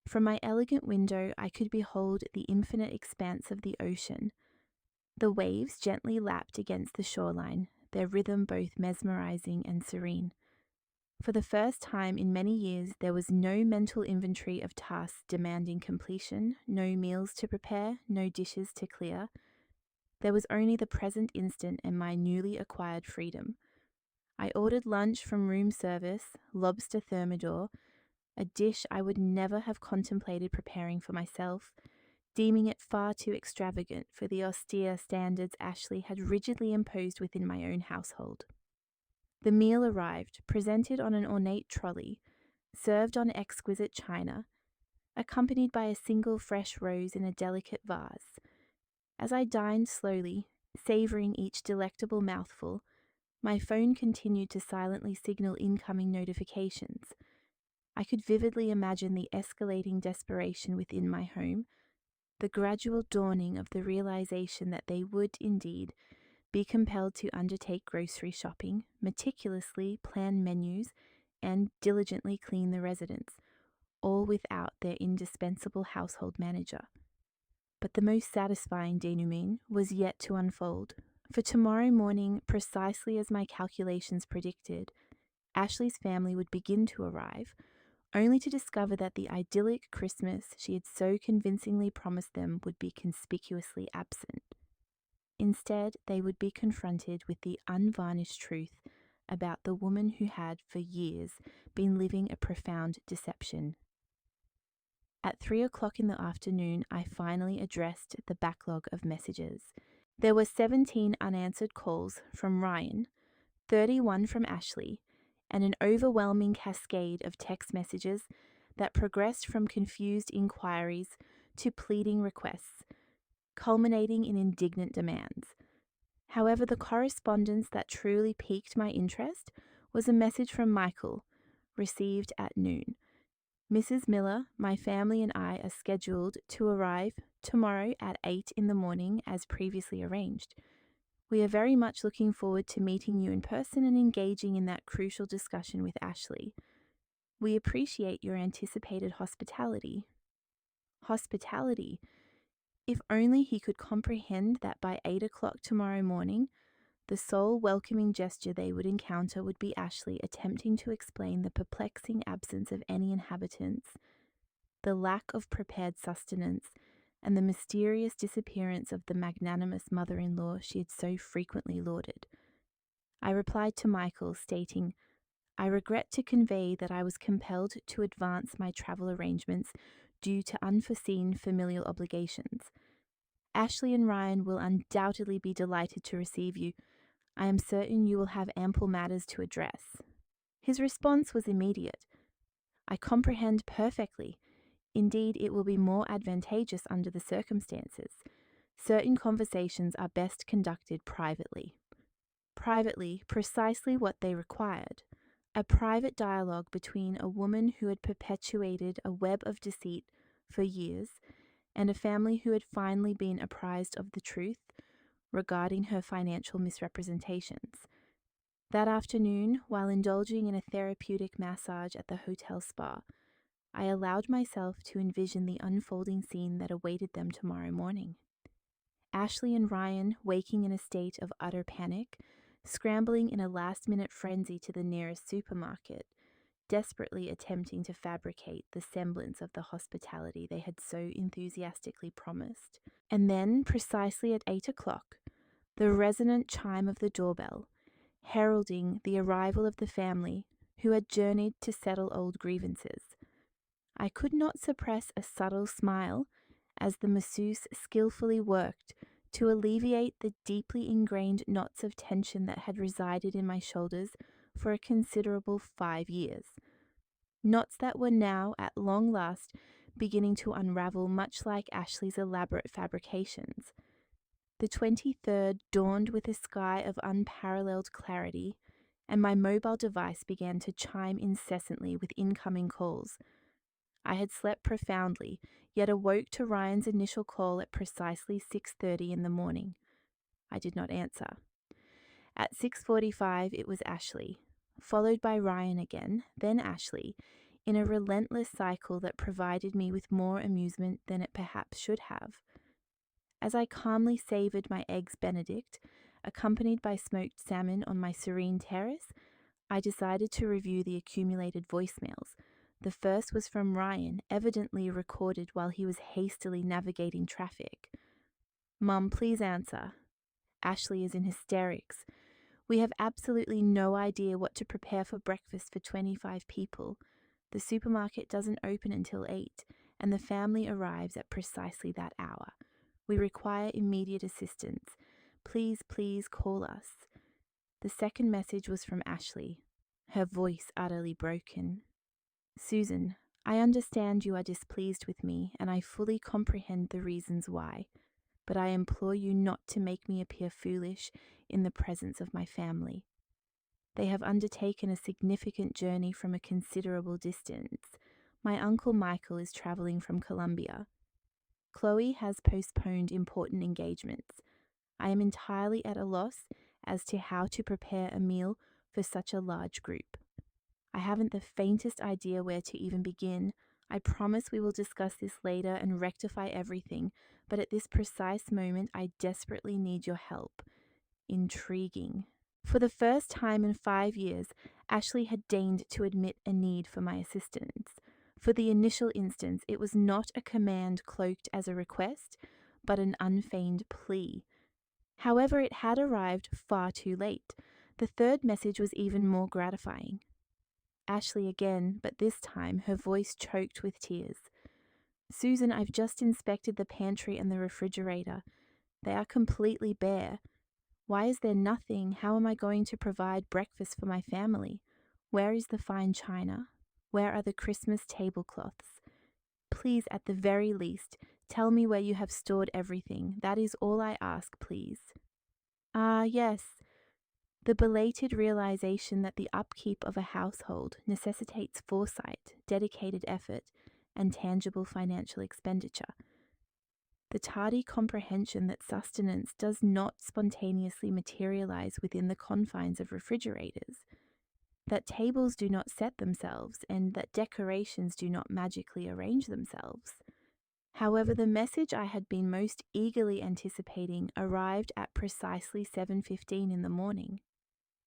A: From my elegant window, I could behold the infinite expanse of the ocean. The waves gently lapped against the shoreline, their rhythm both mesmerizing and serene. For the first time in many years, there was no mental inventory of tasks demanding completion, no meals to prepare, no dishes to clear. There was only the present instant and my newly acquired freedom. I ordered lunch from room service, lobster thermidor, a dish I would never have contemplated preparing for myself, deeming it far too extravagant for the austere standards Ashley had rigidly imposed within my own household. The meal arrived, presented on an ornate trolley, served on exquisite china, accompanied by a single fresh rose in a delicate vase. As I dined slowly, savoring each delectable mouthful, my phone continued to silently signal incoming notifications. I could vividly imagine the escalating desperation within my home, the gradual dawning of the realization that they would, indeed, be compelled to undertake grocery shopping, meticulously plan menus, and diligently clean the residence, all without their indispensable household manager. But the most satisfying denouement was yet to unfold, for tomorrow morning, precisely as my calculations predicted, Ashley's family would begin to arrive, only to discover that the idyllic Christmas she had so convincingly promised them would be conspicuously absent. Instead, they would be confronted with the unvarnished truth about the woman who had, for years, been living a profound deception. At 3 o'clock in the afternoon, I finally addressed the backlog of messages. There were 17 unanswered calls from Ryan, 31 from Ashley, and an overwhelming cascade of text messages that progressed from confused inquiries to pleading requests, culminating in indignant demands. However, the correspondence that truly piqued my interest was a message from Michael, received at noon. Mrs. Miller, my family and I are scheduled to arrive tomorrow at 8 in the morning as previously arranged. We are very much looking forward to meeting you in person and engaging in that crucial discussion with Ashley. We appreciate your anticipated hospitality. Hospitality. If only he could comprehend that by 8 o'clock tomorrow morning, the sole welcoming gesture they would encounter would be Ashley attempting to explain the perplexing absence of any inhabitants, the lack of prepared sustenance, and the mysterious disappearance of the magnanimous mother-in-law she had so frequently lauded. I replied to Michael, stating, I regret to convey that I was compelled to advance my travel arrangements due to unforeseen familial obligations. Ashley and Ryan will undoubtedly be delighted to receive you. I am certain you will have ample matters to address." His response was immediate. "I comprehend perfectly. Indeed, it will be more advantageous under the circumstances. Certain conversations are best conducted privately." Privately, precisely what they required. A private dialogue between a woman who had perpetuated a web of deceit for years and a family who had finally been apprised of the truth regarding her financial misrepresentations. That afternoon, while indulging in a therapeutic massage at the hotel spa, I allowed myself to envision the unfolding scene that awaited them tomorrow morning. Ashley and Ryan waking in a state of utter panic, scrambling in a last-minute frenzy to the nearest supermarket, desperately attempting to fabricate the semblance of the hospitality they had so enthusiastically promised. And then, precisely at 8 o'clock, the resonant chime of the doorbell, heralding the arrival of the family who had journeyed to settle old grievances. I could not suppress a subtle smile as the masseuse skillfully worked to alleviate the deeply ingrained knots of tension that had resided in my shoulders for a considerable 5 years. Knots that were now, at long last, beginning to unravel much like Ashley's elaborate fabrications. The 23rd dawned with a sky of unparalleled clarity, and my mobile device began to chime incessantly with incoming calls. I had slept profoundly, yet awoke to Ryan's initial call at precisely 6:30 in the morning. I did not answer. At 6:45 it was Ashley, followed by Ryan again, then Ashley, in a relentless cycle that provided me with more amusement than it perhaps should have. As I calmly savoured my eggs Benedict, accompanied by smoked salmon on my serene terrace, I decided to review the accumulated voicemails. The first was from Ryan, evidently recorded while he was hastily navigating traffic. "Mum, please answer. Ashley is in hysterics. We have absolutely no idea what to prepare for breakfast for 25 people. The supermarket doesn't open until 8, and the family arrives at precisely that hour. We require immediate assistance. Please, please call us." The second message was from Ashley, her voice utterly broken. "Susan, I understand you are displeased with me, and I fully comprehend the reasons why, but I implore you not to make me appear foolish in the presence of my family. They have undertaken a significant journey from a considerable distance. My uncle Michael is traveling from Colombia. Chloe has postponed important engagements. I am entirely at a loss as to how to prepare a meal for such a large group. I haven't the faintest idea where to even begin. I promise we will discuss this later and rectify everything, but at this precise moment I desperately need your help. Intriguing." For the first time in 5 years, Ashley had deigned to admit a need for my assistance. For the initial instance, it was not a command cloaked as a request, but an unfeigned plea. However, it had arrived far too late. The third message was even more gratifying. Ashley again, but this time her voice choked with tears. "Susan, I've just inspected the pantry and the refrigerator. They are completely bare. Why is there nothing? How am I going to provide breakfast for my family? Where is the fine china? Where are the Christmas tablecloths? Please, at the very least, tell me where you have stored everything. That is all I ask, please." Ah, yes. The belated realization that the upkeep of a household necessitates foresight, dedicated effort, and tangible financial expenditure. The tardy comprehension that sustenance does not spontaneously materialize within the confines of refrigerators, that tables do not set themselves, and that decorations do not magically arrange themselves. However, the message I had been most eagerly anticipating arrived at precisely 7:15 in the morning.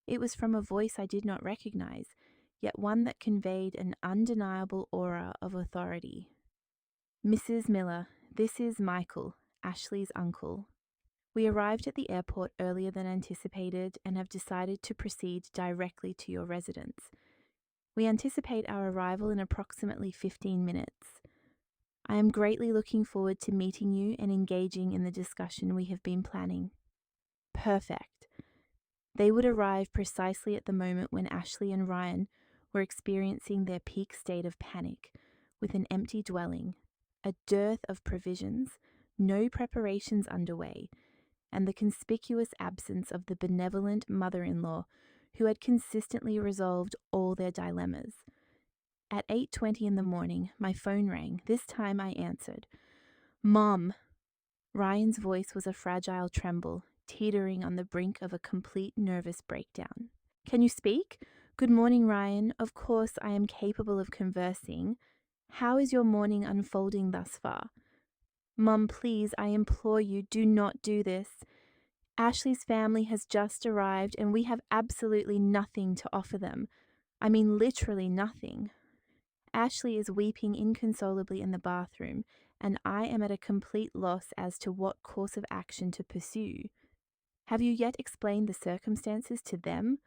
A: It was from a voice I did not recognize, yet one that conveyed an undeniable aura of authority. "Mrs. Miller, this is Michael, Ashley's uncle. We arrived at the airport earlier than anticipated and have decided to proceed directly to your residence. We anticipate our arrival in approximately 15 minutes. I am greatly looking forward to meeting you and engaging in the discussion we have been planning. Perfect. They would arrive precisely at the moment when Ashley and Ryan were experiencing their peak state of panic, with an empty dwelling, a dearth of provisions, no preparations underway, and the conspicuous absence of the benevolent mother-in-law who had consistently resolved all their dilemmas. At 8:20 in the morning, my phone rang. This time I answered. "Mom." Ryan's voice was a fragile tremble, teetering on the brink of a complete nervous breakdown. "Can you speak? Good morning, Ryan. Of course, I am capable of conversing. How is your morning unfolding thus far? Mum, please, I implore you, do not do this. Ashley's family has just arrived and we have absolutely nothing to offer them. I mean, literally nothing. Ashley is weeping inconsolably in the bathroom, and I am at a complete loss as to what course of action to pursue. Have you yet explained the circumstances to them?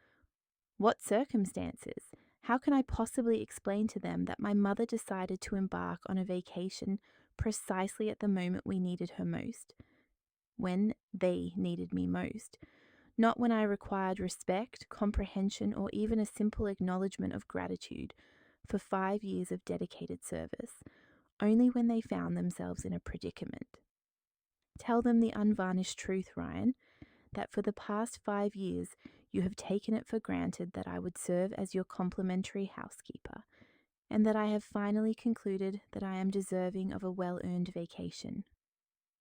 A: What circumstances? How can I possibly explain to them that my mother decided to embark on a vacation precisely at the moment we needed her most? When they needed me most. Not when I required respect, comprehension, or even a simple acknowledgement of gratitude for 5 years of dedicated service, only when they found themselves in a predicament. Tell them the unvarnished truth, Ryan, that for the past 5 years you have taken it for granted that I would serve as your complimentary housekeeper, and that I have finally concluded that I am deserving of a well-earned vacation.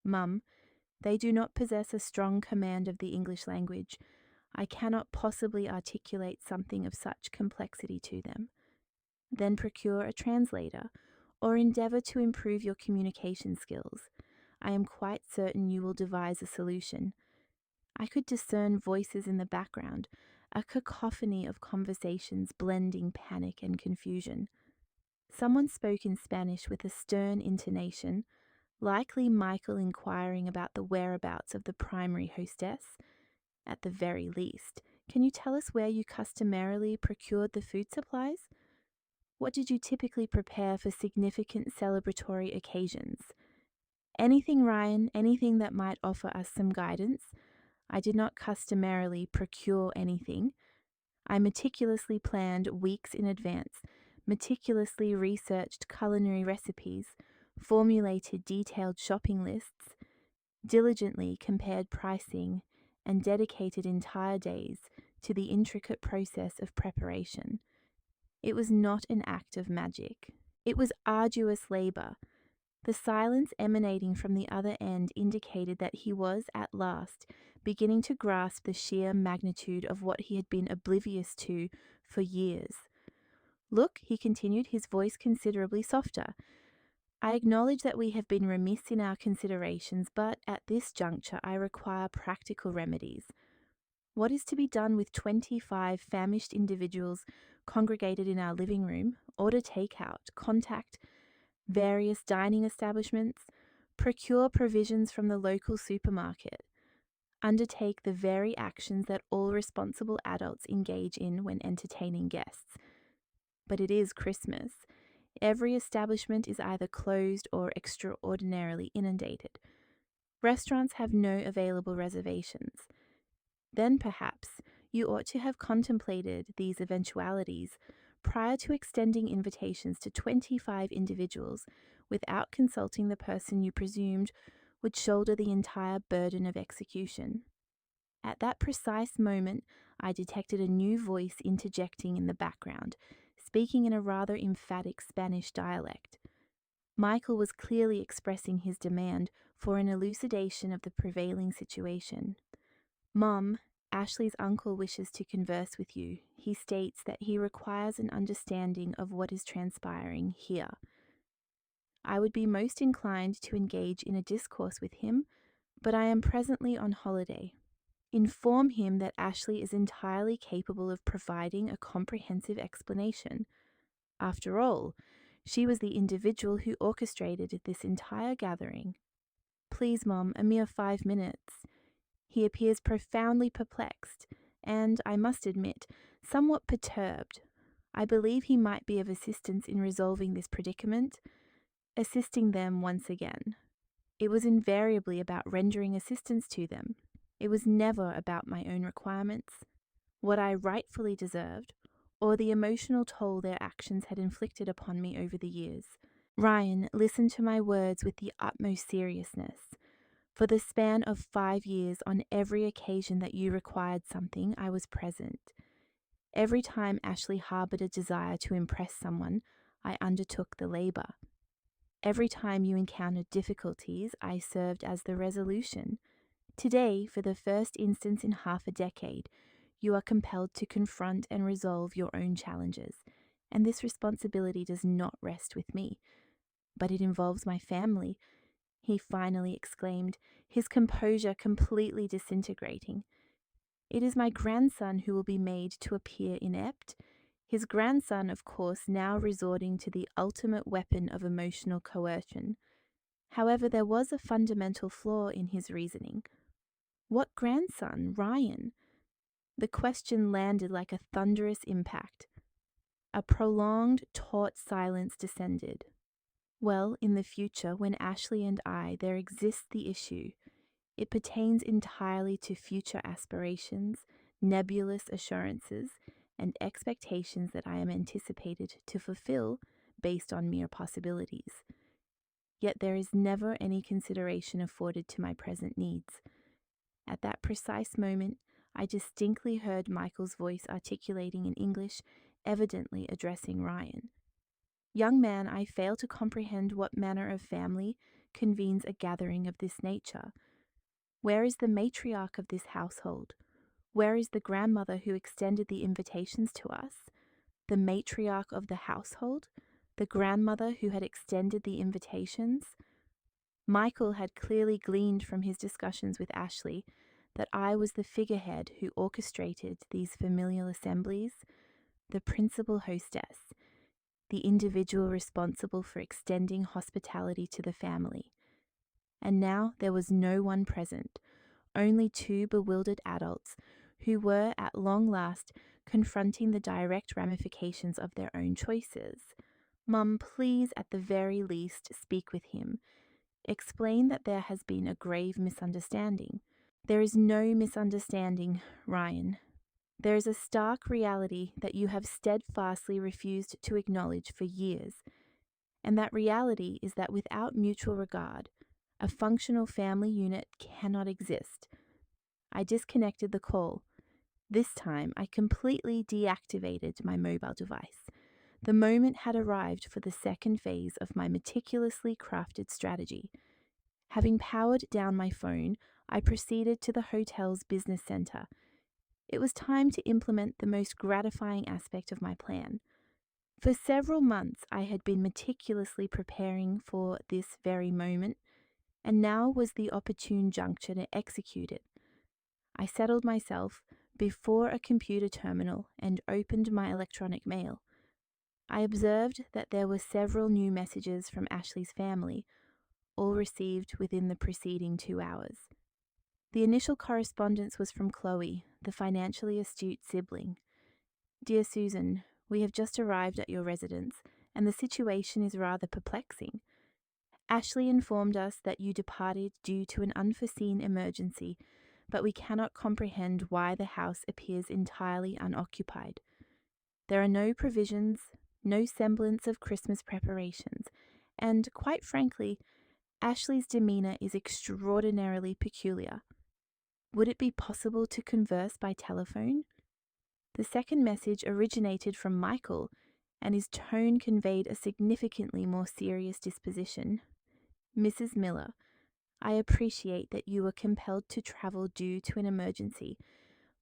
A: Mum, they do not possess a strong command of the English language. I cannot possibly articulate something of such complexity to them. Then procure a translator, or endeavour to improve your communication skills. I am quite certain you will devise a solution. I could discern voices in the background, a cacophony of conversations blending panic and confusion. Someone spoke in Spanish with a stern intonation, likely Michael inquiring about the whereabouts of the primary hostess. At the very least, can you tell us where you customarily procured the food supplies? What did you typically prepare for significant celebratory occasions? Anything, Ryan, anything that might offer us some guidance. I did not customarily procure anything. I meticulously planned weeks in advance, meticulously researched culinary recipes, formulated detailed shopping lists, diligently compared pricing, and dedicated entire days to the intricate process of preparation. It was not an act of magic. It was arduous labor. The silence emanating from the other end indicated that he was, at last, beginning to grasp the sheer magnitude of what he had been oblivious to for years. Look, he continued, his voice considerably softer. I acknowledge that we have been remiss in our considerations, but at this juncture I require practical remedies. What is to be done with 25 famished individuals congregated in our living room? Order takeout, contact various dining establishments, procure provisions from the local supermarket, undertake the very actions that all responsible adults engage in when entertaining guests. But it is Christmas. Every establishment is either closed or extraordinarily inundated. Restaurants have no available reservations. Then perhaps you ought to have contemplated these eventualities prior to extending invitations to 25 individuals without consulting the person you presumed would shoulder the entire burden of execution. At that precise moment, I detected a new voice interjecting in the background, speaking in a rather emphatic Spanish dialect. Michael was clearly expressing his demand for an elucidation of the prevailing situation. Mum, Ashley's uncle wishes to converse with you. He states that he requires an understanding of what is transpiring here. I would be most inclined to engage in a discourse with him, but I am presently on holiday. Inform him that Ashley is entirely capable of providing a comprehensive explanation. After all, she was the individual who orchestrated this entire gathering. Please, Mom, a mere 5 minutes. He appears profoundly perplexed, and, I must admit, somewhat perturbed. I believe he might be of assistance in resolving this predicament. assisting them once again. It was invariably about rendering assistance to them. It was never about my own requirements, what I rightfully deserved, or the emotional toll their actions had inflicted upon me over the years. Ryan listened to my words with the utmost seriousness. For the span of 5 years, on every occasion that you required something, I was present. Every time Ashley harbored a desire to impress someone, I undertook the labor. Every time you encountered difficulties, I served as the resolution. Today, for the first instance in half a decade, you are compelled to confront and resolve your own challenges, and this responsibility does not rest with me. But it involves my family, he finally exclaimed, his composure completely disintegrating. It is my grandson who will be made to appear inept, his grandson, of course, now resorting to the ultimate weapon of emotional coercion. However, there was a fundamental flaw in his reasoning. What grandson? Ryan? The question landed like a thunderous impact. A prolonged, taut silence descended. Well, in the future, when Ashley and there exists the issue. It pertains entirely to future aspirations, nebulous assurances, and expectations that I am anticipated to fulfill based on mere possibilities. Yet there is never any consideration afforded to my present needs. At that precise moment, I distinctly heard Michael's voice articulating in English, evidently addressing Ryan. Young man, I fail to comprehend what manner of family convenes a gathering of this nature. Where is the matriarch of this household? Where is the grandmother who extended the invitations to us? The matriarch of the household? The grandmother who had extended the invitations? Michael had clearly gleaned from his discussions with Ashley that I was the figurehead who orchestrated these familial assemblies, the principal hostess, the individual responsible for extending hospitality to the family. And now there was no one present, only 2 bewildered adults who were at long last confronting the direct ramifications of their own choices. Mum, please at the very least speak with him. Explain that there has been a grave misunderstanding. There is no misunderstanding, Ryan. There is a stark reality that you have steadfastly refused to acknowledge for years, and that reality is that without mutual regard, a functional family unit cannot exist. I disconnected the call. This time, I completely deactivated my mobile device. The moment had arrived for the second phase of my meticulously crafted strategy. Having powered down my phone, I proceeded to the hotel's business center. It was time to implement the most gratifying aspect of my plan. For several months, I had been meticulously preparing for this very moment, and now was the opportune juncture to execute it. I settled myself before a computer terminal and opened my electronic mail. I observed that there were several new messages from Ashley's family, all received within the preceding 2 hours. The initial correspondence was from Chloe, the financially astute sibling. Dear Susan, we have just arrived at your residence, and the situation is rather perplexing. Ashley informed us that you departed due to an unforeseen emergency, but we cannot comprehend why the house appears entirely unoccupied. There are no provisions, no semblance of Christmas preparations, and, quite frankly, Ashley's demeanor is extraordinarily peculiar. Would it be possible to converse by telephone? The second message originated from Michael, and his tone conveyed a significantly more serious disposition. Mrs. Miller, I appreciate that you were compelled to travel due to an emergency,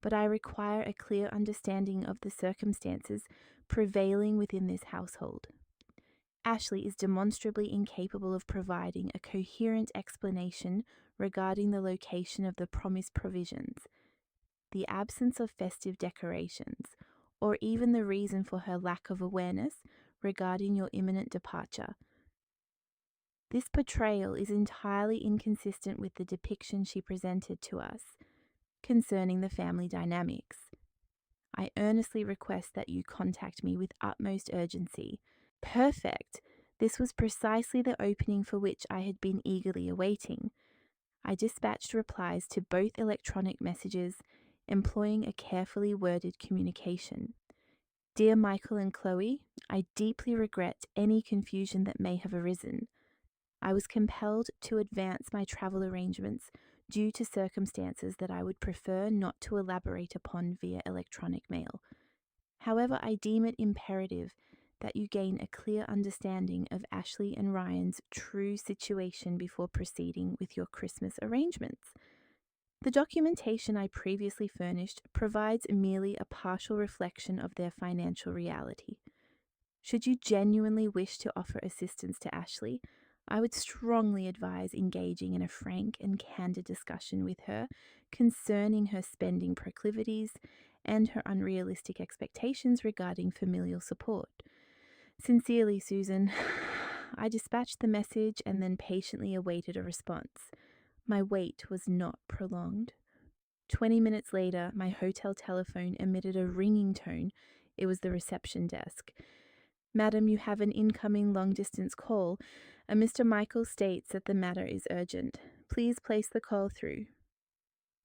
A: but I require a clear understanding of the circumstances prevailing within this household. Ashley is demonstrably incapable of providing a coherent explanation regarding the location of the promised provisions, the absence of festive decorations, or even the reason for her lack of awareness regarding your imminent departure. This portrayal is entirely inconsistent with the depiction she presented to us concerning the family dynamics. I earnestly request that you contact me with utmost urgency. Perfect! This was precisely the opening for which I had been eagerly awaiting. I dispatched replies to both electronic messages, employing a carefully worded communication. Dear Michael and Chloe, I deeply regret any confusion that may have arisen. I was compelled to advance my travel arrangements due to circumstances that I would prefer not to elaborate upon via electronic mail. However, I deem it imperative that you gain a clear understanding of Ashley and Ryan's true situation before proceeding with your Christmas arrangements. The documentation I previously furnished provides merely a partial reflection of their financial reality. Should you genuinely wish to offer assistance to Ashley, I would strongly advise engaging in a frank and candid discussion with her concerning her spending proclivities and her unrealistic expectations regarding familial support. Sincerely, Susan. I dispatched the message and then patiently awaited a response. My wait was not prolonged. 20 minutes later, my hotel telephone emitted a ringing tone. It was the reception desk. Madam, you have an incoming long-distance call. A Mr. Michael states that the matter is urgent. Please place the call through.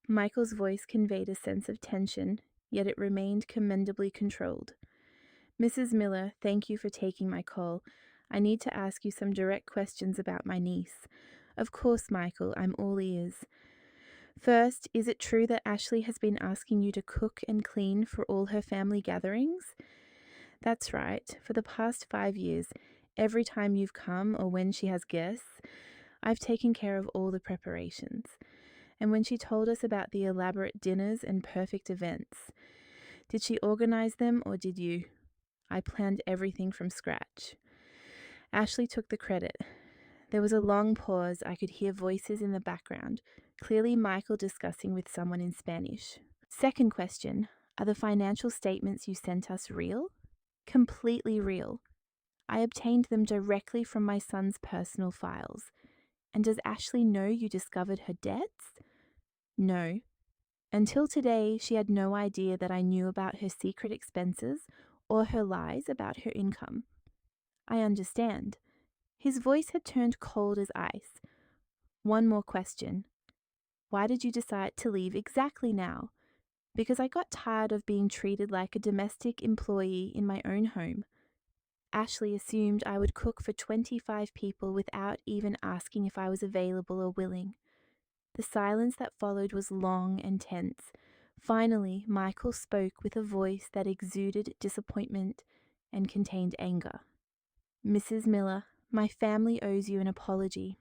A: Michael's voice conveyed a sense of tension, yet it remained commendably controlled. Mrs. Miller, thank you for taking my call. I need to ask you some direct questions about my niece. Of course, Michael, I'm all ears. First, is it true that Ashley has been asking you to cook and clean for all her family gatherings? That's right. For the past 5 years, every time you've come or when she has guests, I've taken care of all the preparations. And when she told us about the elaborate dinners and perfect events, did she organize them or did you? I planned everything from scratch. Ashley took the credit. There was a long pause. I could hear voices in the background, clearly Michael discussing with someone in Spanish. Second question, are the financial statements you sent us real? Completely real. I obtained them directly from my son's personal files. And does Ashley know you discovered her debts? No. Until today, she had no idea that I knew about her secret expenses or her lies about her income. I understand. His voice had turned cold as ice. One more question. Why did you decide to leave exactly now? Because I got tired of being treated like a domestic employee in my own home. Ashley assumed I would cook for 25 people without even asking if I was available or willing. The silence that followed was long and tense. Finally, Michael spoke with a voice that exuded disappointment and contained anger. Mrs. Miller, my family owes you an apology.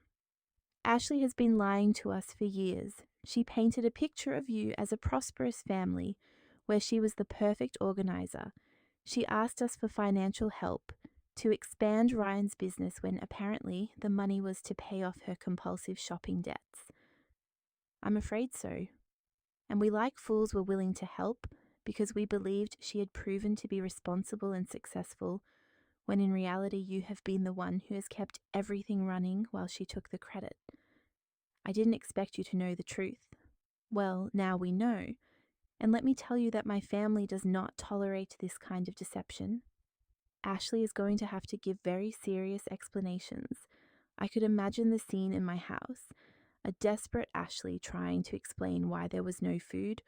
A: Ashley has been lying to us for years. She painted a picture of you as a prosperous family, where she was the perfect organizer. She asked us for financial help to expand Ryan's business when apparently the money was to pay off her compulsive shopping debts. I'm afraid so. And we like fools were willing to help because we believed she had proven to be responsible and successful, when in reality you have been the one who has kept everything running while she took the credit. I didn't expect you to know the truth. Well, now we know. And let me tell you that my family does not tolerate this kind of deception. Ashley is going to have to give very serious explanations. I could imagine the scene in my house. A desperate Ashley trying to explain why there was no food,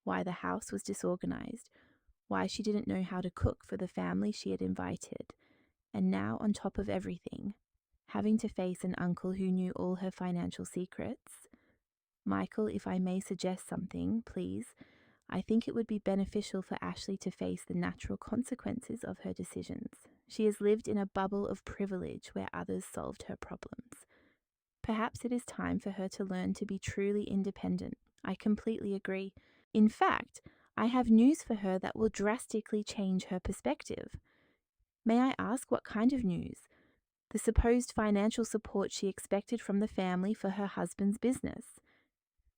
A: why the house was disorganized, why she didn't know how to cook for the family she had invited, and now, on top of everything, having to face an uncle who knew all her financial secrets. Michael, if I may suggest something, please, I think it would be beneficial for Ashley to face the natural consequences of her decisions. She has lived in a bubble of privilege where others solved her problems. Perhaps it is time for her to learn to be truly independent. I completely agree. In fact, I have news for her that will drastically change her perspective. May I ask what kind of news? The supposed financial support she expected from the family for her husband's business.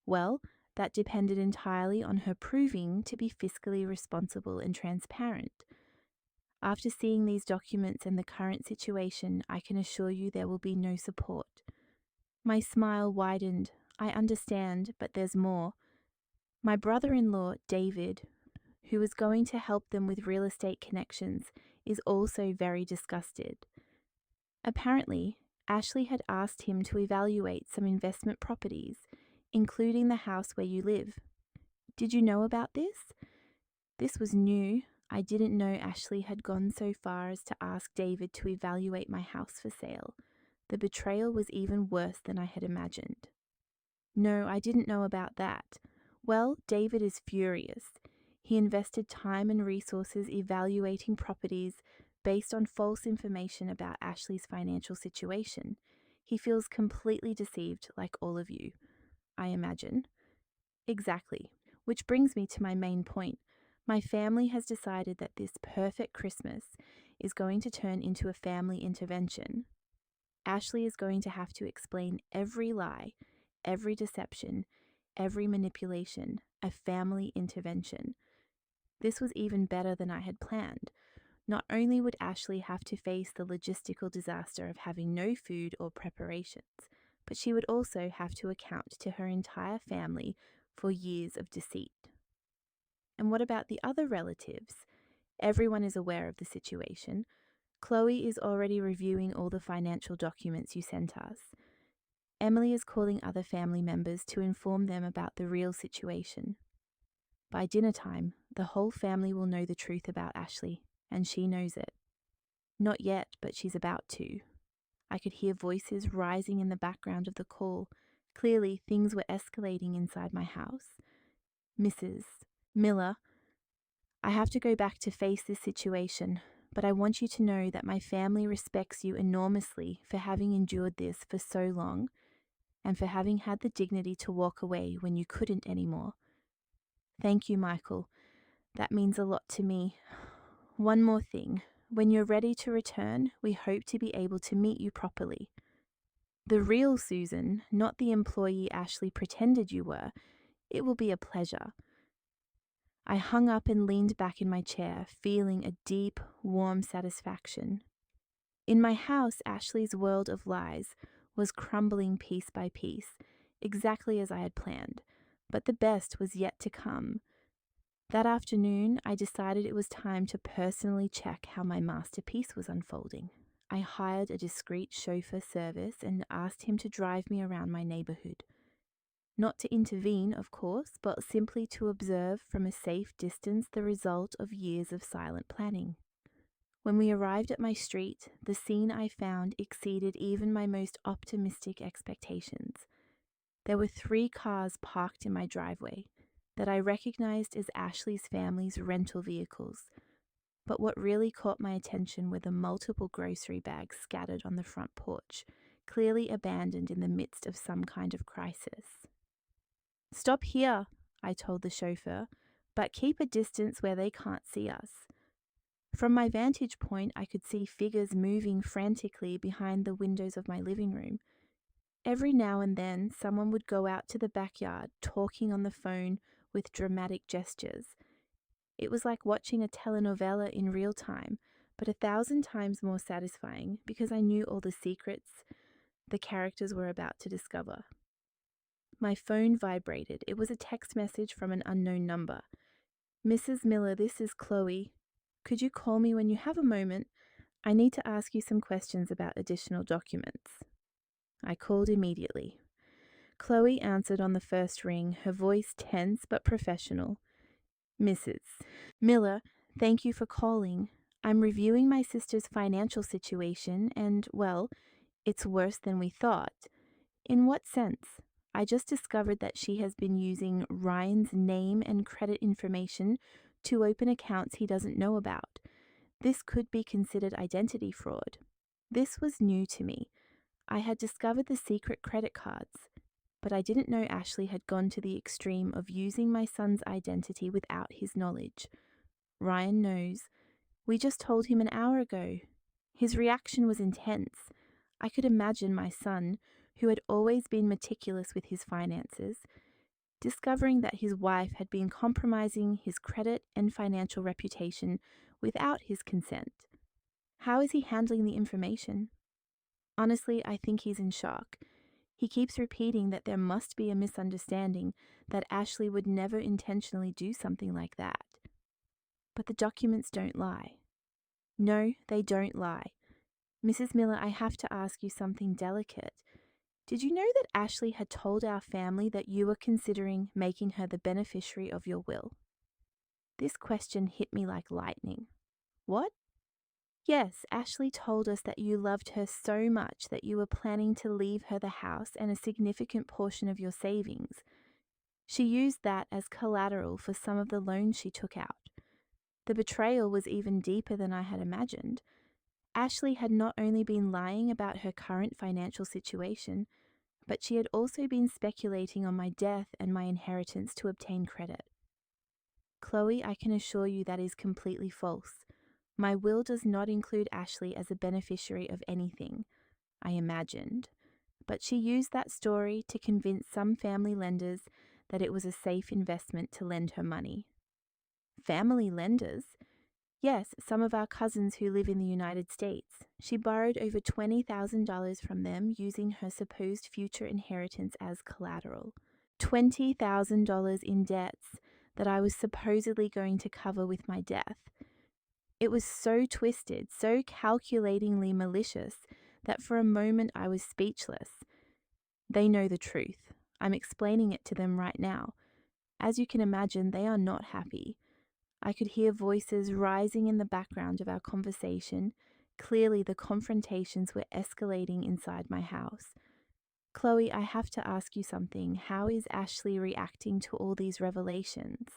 A: Well, that depended entirely on her proving to be fiscally responsible and transparent. After seeing these documents and the current situation, I can assure you there will be no support. My smile widened. I understand, but there's more. My brother-in-law, David, who was going to help them with real estate connections, is also very disgusted. Apparently, Ashley had asked him to evaluate some investment properties, including the house where you live. Did you know about this? This was new. I didn't know Ashley had gone so far as to ask David to evaluate my house for sale. The betrayal was even worse than I had imagined. No, I didn't know about that. Well, David is furious. He invested time and resources evaluating properties based on false information about Ashley's financial situation. He feels completely deceived, like all of you, I imagine. Exactly. Which brings me to my main point. My family has decided that this perfect Christmas is going to turn into a family intervention. Ashley is going to have to explain every lie, every deception, every manipulation, a family intervention. This was even better than I had planned. Not only would Ashley have to face the logistical disaster of having no food or preparations, but she would also have to account to her entire family for years of deceit. And what about the other relatives? Everyone is aware of the situation. Chloe is already reviewing all the financial documents you sent us. Emily is calling other family members to inform them about the real situation. By dinner time, the whole family will know the truth about Ashley, and she knows it. Not yet, but she's about to. I could hear voices rising in the background of the call. Clearly, things were escalating inside my house. Mrs. Miller, I have to go back to face this situation, but I want you to know that my family respects you enormously for having endured this for so long and for having had the dignity to walk away when you couldn't anymore. Thank you, Michael. That means a lot to me. One more thing. When you're ready to return, we hope to be able to meet you properly. The real Susan, not the employee Ashley pretended you were. It will be a pleasure. I hung up and leaned back in my chair, feeling a deep, warm satisfaction. In my house, Ashley's world of lies was crumbling piece by piece, exactly as I had planned, but the best was yet to come. That afternoon, I decided it was time to personally check how my masterpiece was unfolding. I hired a discreet chauffeur service and asked him to drive me around my neighborhood. Not to intervene, of course, but simply to observe from a safe distance the result of years of silent planning. When we arrived at my street, the scene I found exceeded even my most optimistic expectations. There were 3 cars parked in my driveway that I recognized as Ashley's family's rental vehicles. But what really caught my attention were the multiple grocery bags scattered on the front porch, clearly abandoned in the midst of some kind of crisis. Stop here, I told the chauffeur, but keep a distance where they can't see us. From my vantage point, I could see figures moving frantically behind the windows of my living room. Every now and then, someone would go out to the backyard, talking on the phone with dramatic gestures. It was like watching a telenovela in real time, but 1,000 times more satisfying because I knew all the secrets the characters were about to discover. My phone vibrated. It was a text message from an unknown number. Mrs. Miller, this is Chloe. Could you call me when you have a moment? I need to ask you some questions about additional documents. I called immediately. Chloe answered on the first ring, her voice tense but professional. Mrs. Miller, thank you for calling. I'm reviewing my sister's financial situation and, well, it's worse than we thought. In what sense? I just discovered that she has been using Ryan's name and credit information to open accounts he doesn't know about. This could be considered identity fraud. This was new to me. I had discovered the secret credit cards, but I didn't know Ashley had gone to the extreme of using my son's identity without his knowledge. Ryan knows. We just told him an hour ago. His reaction was intense. I could imagine my son, who had always been meticulous with his finances, discovering that his wife had been compromising his credit and financial reputation without his consent. How is he handling the information? Honestly, I think he's in shock. He keeps repeating that there must be a misunderstanding, that Ashley would never intentionally do something like that. But the documents don't lie. No, they don't lie. Mrs. Miller, I have to ask you something delicate. Did you know that Ashley had told our family that you were considering making her the beneficiary of your will? This question hit me like lightning. What? Yes, Ashley told us that you loved her so much that you were planning to leave her the house and a significant portion of your savings. She used that as collateral for some of the loans she took out. The betrayal was even deeper than I had imagined. Ashley had not only been lying about her current financial situation, but she had also been speculating on my death and my inheritance to obtain credit. Chloe, I can assure you that is completely false. My will does not include Ashley as a beneficiary of anything, I imagined, but she used that story to convince some family lenders that it was a safe investment to lend her money. Family lenders? Yes, some of our cousins who live in the United States. She borrowed over $20,000 from them using her supposed future inheritance as collateral. $20,000 in debts that I was supposedly going to cover with my death. It was so twisted, so calculatingly malicious, that for a moment I was speechless. They know the truth. I'm explaining it to them right now. As you can imagine, they are not happy. I could hear voices rising in the background of our conversation. Clearly, the confrontations were escalating inside my house. Chloe, I have to ask you something. How is Ashley reacting to all these revelations?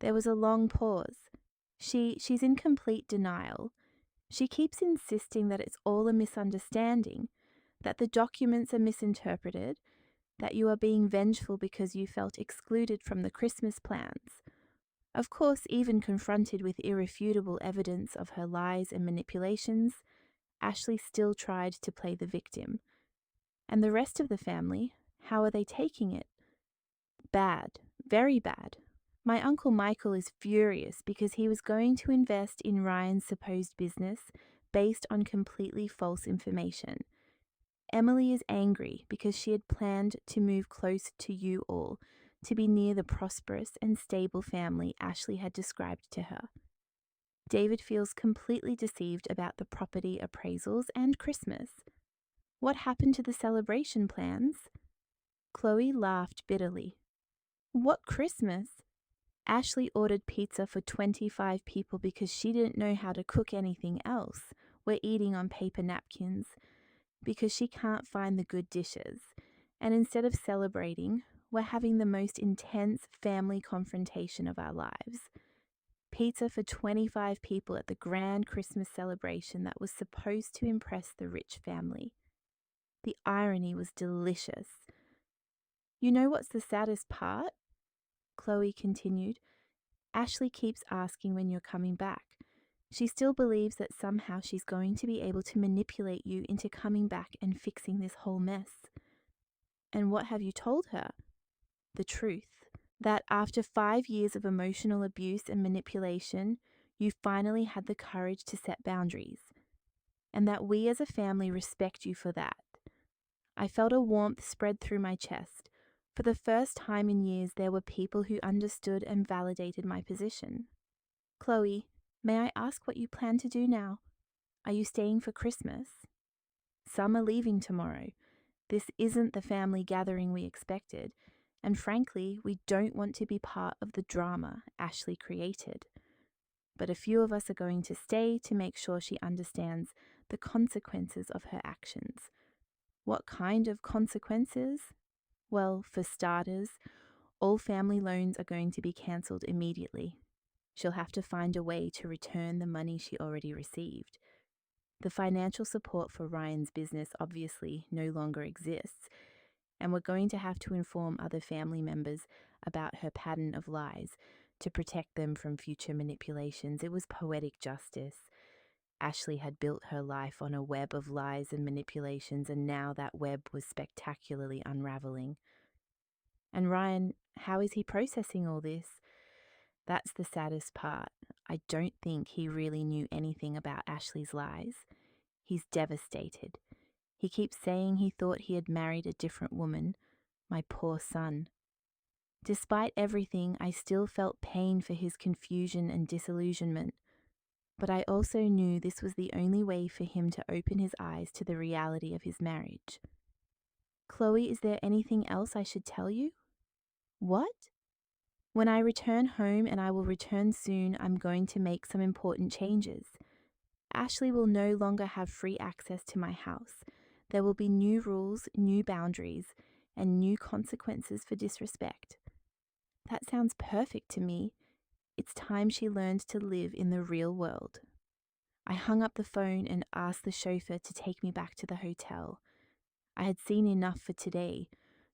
A: There was a long pause. She's in complete denial. She keeps insisting that it's all a misunderstanding, that the documents are misinterpreted, that you are being vengeful because you felt excluded from the Christmas plans. Of course, even confronted with irrefutable evidence of her lies and manipulations, Ashley still tried to play the victim. And the rest of the family, how are they taking it? Bad, very bad. My Uncle Michael is furious because he was going to invest in Ryan's supposed business based on completely false information. Emily is angry because she had planned to move close to you all, to be near the prosperous and stable family Ashley had described to her. David feels completely deceived about the property appraisals and Christmas. What happened to the celebration plans? Chloe laughed bitterly. What Christmas? Ashley ordered pizza for 25 people because she didn't know how to cook anything else. We're eating on paper napkins because she can't find the good dishes. And instead of celebrating, we're having the most intense family confrontation of our lives. Pizza for 25 people at the grand Christmas celebration that was supposed to impress the rich family. The irony was delicious. You know what's the saddest part? Chloe continued. Ashley keeps asking when you're coming back. She still believes that somehow she's going to be able to manipulate you into coming back and fixing this whole mess. And what have you told her? The truth. That after 5 years of emotional abuse and manipulation, you finally had the courage to set boundaries. And that we as a family respect you for that. I felt a warmth spread through my chest. For the first time in years, there were people who understood and validated my position. Chloe, may I ask what you plan to do now? Are you staying for Christmas? Some are leaving tomorrow. This isn't the family gathering we expected, and frankly, we don't want to be part of the drama Ashley created. But a few of us are going to stay to make sure she understands the consequences of her actions. What kind of consequences? Well, for starters, all family loans are going to be cancelled immediately. She'll have to find a way to return the money she already received. The financial support for Ryan's business obviously no longer exists, and we're going to have to inform other family members about her pattern of lies to protect them from future manipulations. It was poetic justice. Ashley had built her life on a web of lies and manipulations, and now that web was spectacularly unraveling. And Ryan, how is he processing all this? That's the saddest part. I don't think he really knew anything about Ashley's lies. He's devastated. He keeps saying he thought he had married a different woman. My poor son. Despite everything, I still felt pain for his confusion and disillusionment. but I also knew this was the only way for him to open his eyes to the reality of his marriage. Chloe, is there anything else I should tell you? What? When I return home, and I will return soon, I'm going to make some important changes. Ashley will no longer have free access to my house. There will be new rules, new boundaries, and new consequences for disrespect. That sounds perfect to me. It's time she learned to live in the real world. I hung up the phone and asked the chauffeur to take me back to the hotel. I had seen enough for today.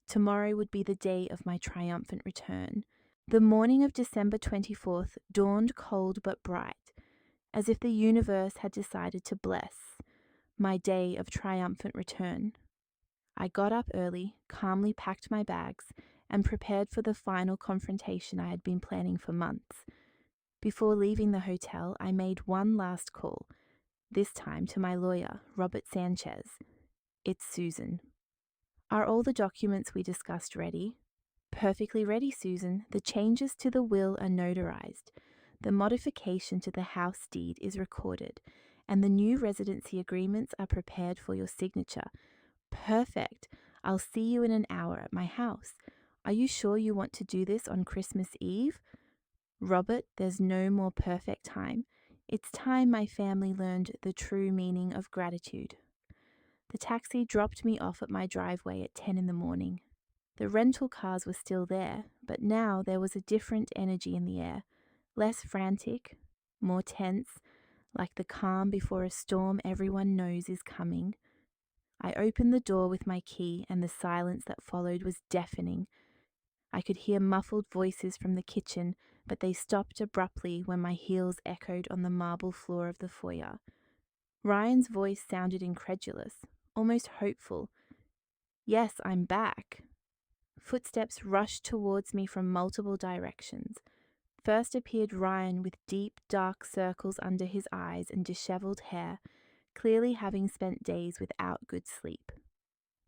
A: Tomorrow would be the day of my triumphant return. The morning of December 24th dawned cold but bright, as if the universe had decided to bless my day of triumphant return. I got up early, calmly packed my bags, and prepared for the final confrontation I had been planning for months. Before leaving the hotel, I made one last call, this time to my lawyer, Robert Sanchez. It's Susan. Are all the documents we discussed ready? Perfectly ready, Susan. The changes to the will are notarized. The modification to the house deed is recorded, and the new residency agreements are prepared for your signature. Perfect. I'll see you in an hour at my house. Are you sure you want to do this on Christmas Eve? Robert, there's no more perfect time. It's time my family learned the true meaning of gratitude. The taxi dropped me off at my driveway at 10 in the morning. The rental cars were still there, but now there was a different energy in the air, less frantic, more tense, like the calm before a storm everyone knows is coming. I opened the door with my key, and the silence that followed was deafening. I could hear muffled voices from the kitchen, but they stopped abruptly when my heels echoed on the marble floor of the foyer. Ryan's voice sounded incredulous, almost hopeful. Yes, I'm back. Footsteps rushed towards me from multiple directions. First appeared Ryan with deep, dark circles under his eyes and disheveled hair, clearly having spent days without good sleep.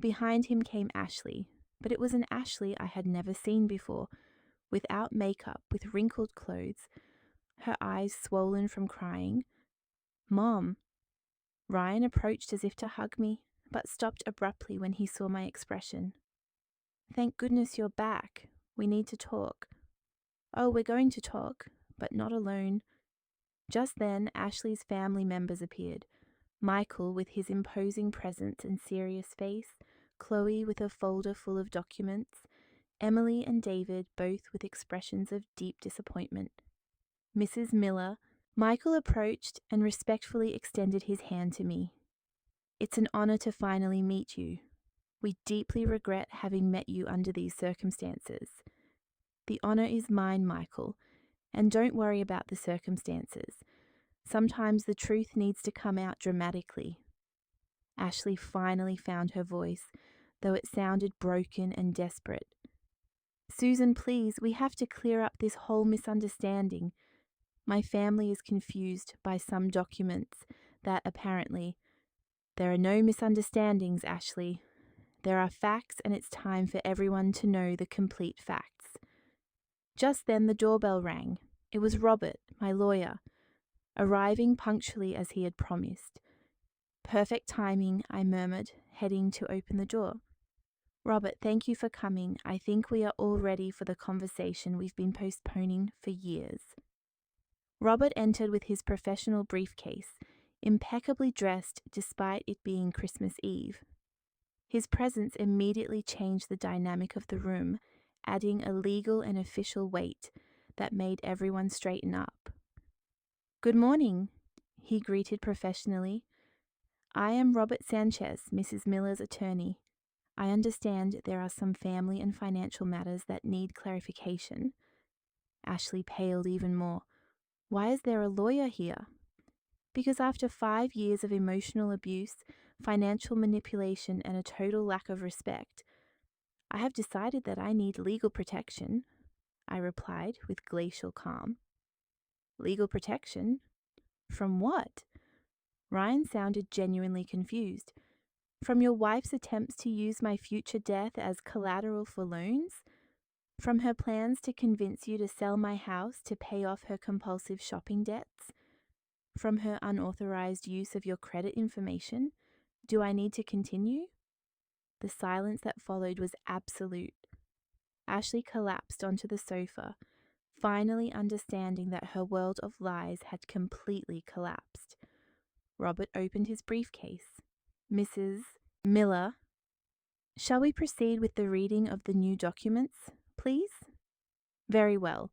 A: Behind him came Ashley, but it was an Ashley I had never seen before, without makeup, with wrinkled clothes, her eyes swollen from crying. Mom. Ryan approached as if to hug me, but stopped abruptly when he saw my expression. Thank goodness you're back. We need to talk. Oh, we're going to talk, but not alone. Just then, Ashley's family members appeared. Michael with his imposing presence and serious face, Chloe with a folder full of documents, Emily and David both with expressions of deep disappointment. Mrs. Miller, Michael approached and respectfully extended his hand to me. It's an honor to finally meet you. We deeply regret having met you under these circumstances. The honor is mine, Michael, and don't worry about the circumstances. Sometimes the truth needs to come out dramatically. Ashley finally found her voice, though it sounded broken and desperate. Susan, please, we have to clear up this whole misunderstanding. My family is confused by some documents that apparently... There are no misunderstandings, Ashley. There are facts, and it's time for everyone to know the complete facts. Just then the doorbell rang. It was Robert, my lawyer, arriving punctually as he had promised. Perfect timing, I murmured, heading to open the door. Robert, thank you for coming. I think we are all ready for the conversation we've been postponing for years. Robert entered with his professional briefcase, impeccably dressed despite it being Christmas Eve. His presence immediately changed the dynamic of the room, adding a legal and official weight that made everyone straighten up. Good morning, he greeted professionally. I am Robert Sanchez, Mrs. Miller's attorney. I understand there are some family and financial matters that need clarification. Ashley paled even more. Why is there a lawyer here? Because after 5 years of emotional abuse, financial manipulation, and a total lack of respect, I have decided that I need legal protection, I replied with glacial calm. Legal protection? From what? Ryan sounded genuinely confused. From your wife's attempts to use my future death as collateral for loans? From her plans to convince you to sell my house to pay off her compulsive shopping debts? From her unauthorized use of your credit information? Do I need to continue? The silence that followed was absolute. Ashley collapsed onto the sofa, finally understanding that her world of lies had completely collapsed. Robert opened his briefcase. Mrs. Miller, shall we proceed with the reading of the new documents, please? Very well.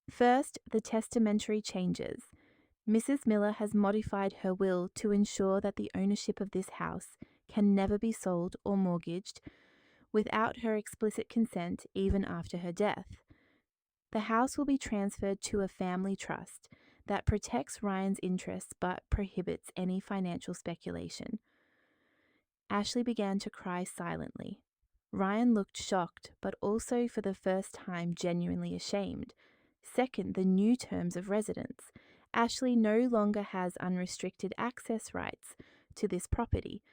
A: First, the testamentary changes. Mrs. Miller has modified her will to ensure that the ownership of this house can never be sold or mortgaged without her explicit consent even after her death. The house will be transferred to a family trust that protects Ryan's interests but prohibits any financial speculation. Ashley began to cry silently. Ryan looked shocked, but also for the first time genuinely ashamed. Second, the new terms of residence. Ashley no longer has unrestricted access rights to this property.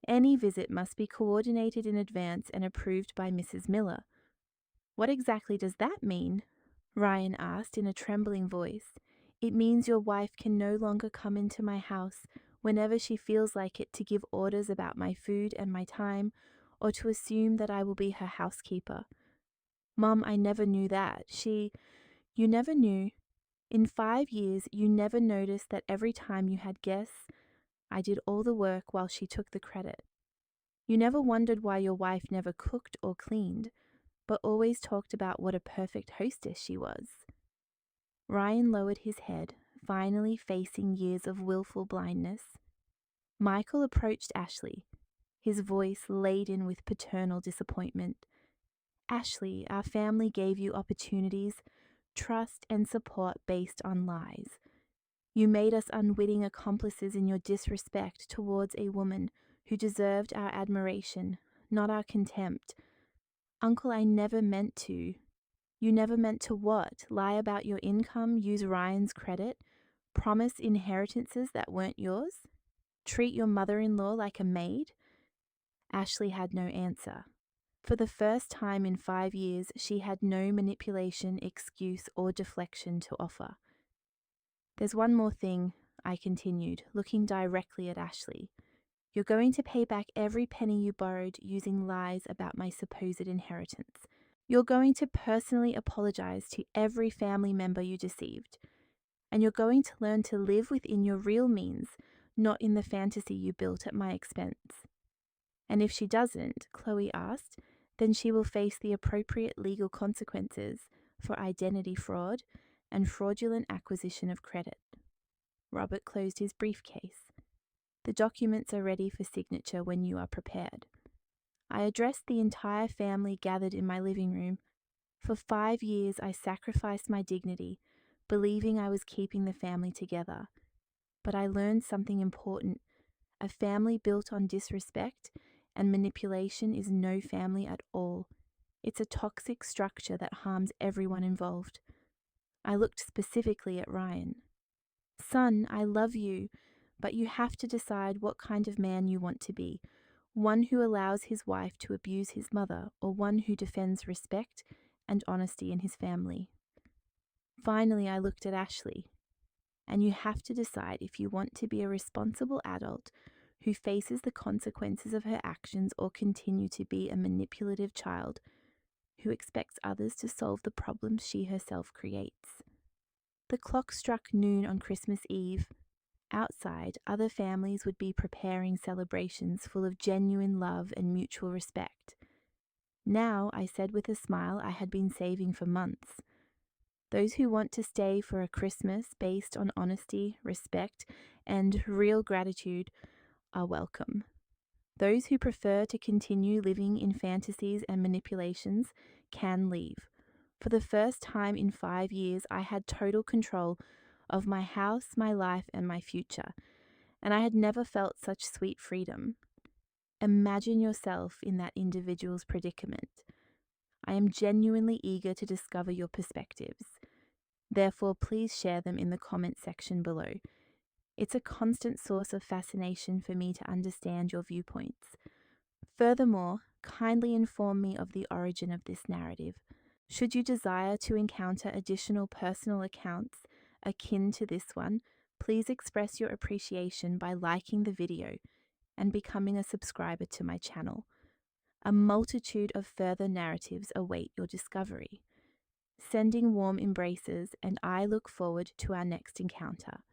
A: Any visit must be coordinated in advance and approved by Mrs. Miller. What exactly does that mean? Ryan asked in a trembling voice. It means your wife can no longer come into my house whenever she feels like it to give orders about my food and my time, or to assume that I will be her housekeeper. Mum, I never knew that. You never knew. In 5 years, you never noticed that every time you had guests, I did all the work while she took the credit. You never wondered why your wife never cooked or cleaned, but always talked about what a perfect hostess she was. Ryan lowered his head, finally facing years of willful blindness. Michael approached Ashley, his voice laden with paternal disappointment. Ashley, our family gave you opportunities, trust, and support based on lies. You made us unwitting accomplices in your disrespect towards a woman who deserved our admiration, not our contempt. Uncle, I never meant to. You never meant to what? Lie about your income, use Ryan's credit, promise inheritances that weren't yours? Treat your mother-in-law like a maid? Ashley had no answer. For the first time in 5 years, she had no manipulation, excuse, or deflection to offer. There's one more thing, I continued, looking directly at Ashley. You're going to pay back every penny you borrowed using lies about my supposed inheritance. You're going to personally apologize to every family member you deceived. And you're going to learn to live within your real means, not in the fantasy you built at my expense. And if she doesn't, Chloe asked, then she will face the appropriate legal consequences for identity fraud and fraudulent acquisition of credit. Robert closed his briefcase. The documents are ready for signature when you are prepared. I addressed the entire family gathered in my living room. For 5 years, I sacrificed my dignity, believing I was keeping the family together. But I learned something important. A family built on disrespect and manipulation is no family at all. It's a toxic structure that harms everyone involved. I looked specifically at Ryan. Son, I love you, but you have to decide what kind of man you want to be. One who allows his wife to abuse his mother, or one who defends respect and honesty in his family. Finally, I looked at Ashley. And you have to decide if you want to be a responsible adult who faces the consequences of her actions or continue to be a manipulative child who expects others to solve the problems she herself creates. The clock struck noon on Christmas Eve. Outside, other families would be preparing celebrations full of genuine love and mutual respect. Now, I said with a smile I had been saving for months, those who want to stay for a Christmas based on honesty, respect, and real gratitude are welcome. Those who prefer to continue living in fantasies and manipulations can leave. For the first time in 5 years, I had total control of my house, my life, and my future, and I had never felt such sweet freedom. Imagine yourself in that individual's predicament. I am genuinely eager to discover your perspectives. Therefore, please share them in the comment section below. It's a constant source of fascination for me to understand your viewpoints. Furthermore, kindly inform me of the origin of this narrative. Should you desire to encounter additional personal accounts akin to this one, Please express your appreciation by liking the video and becoming a subscriber to my channel. A multitude of further narratives await your discovery. Sending warm embraces, and I look forward to our next encounter.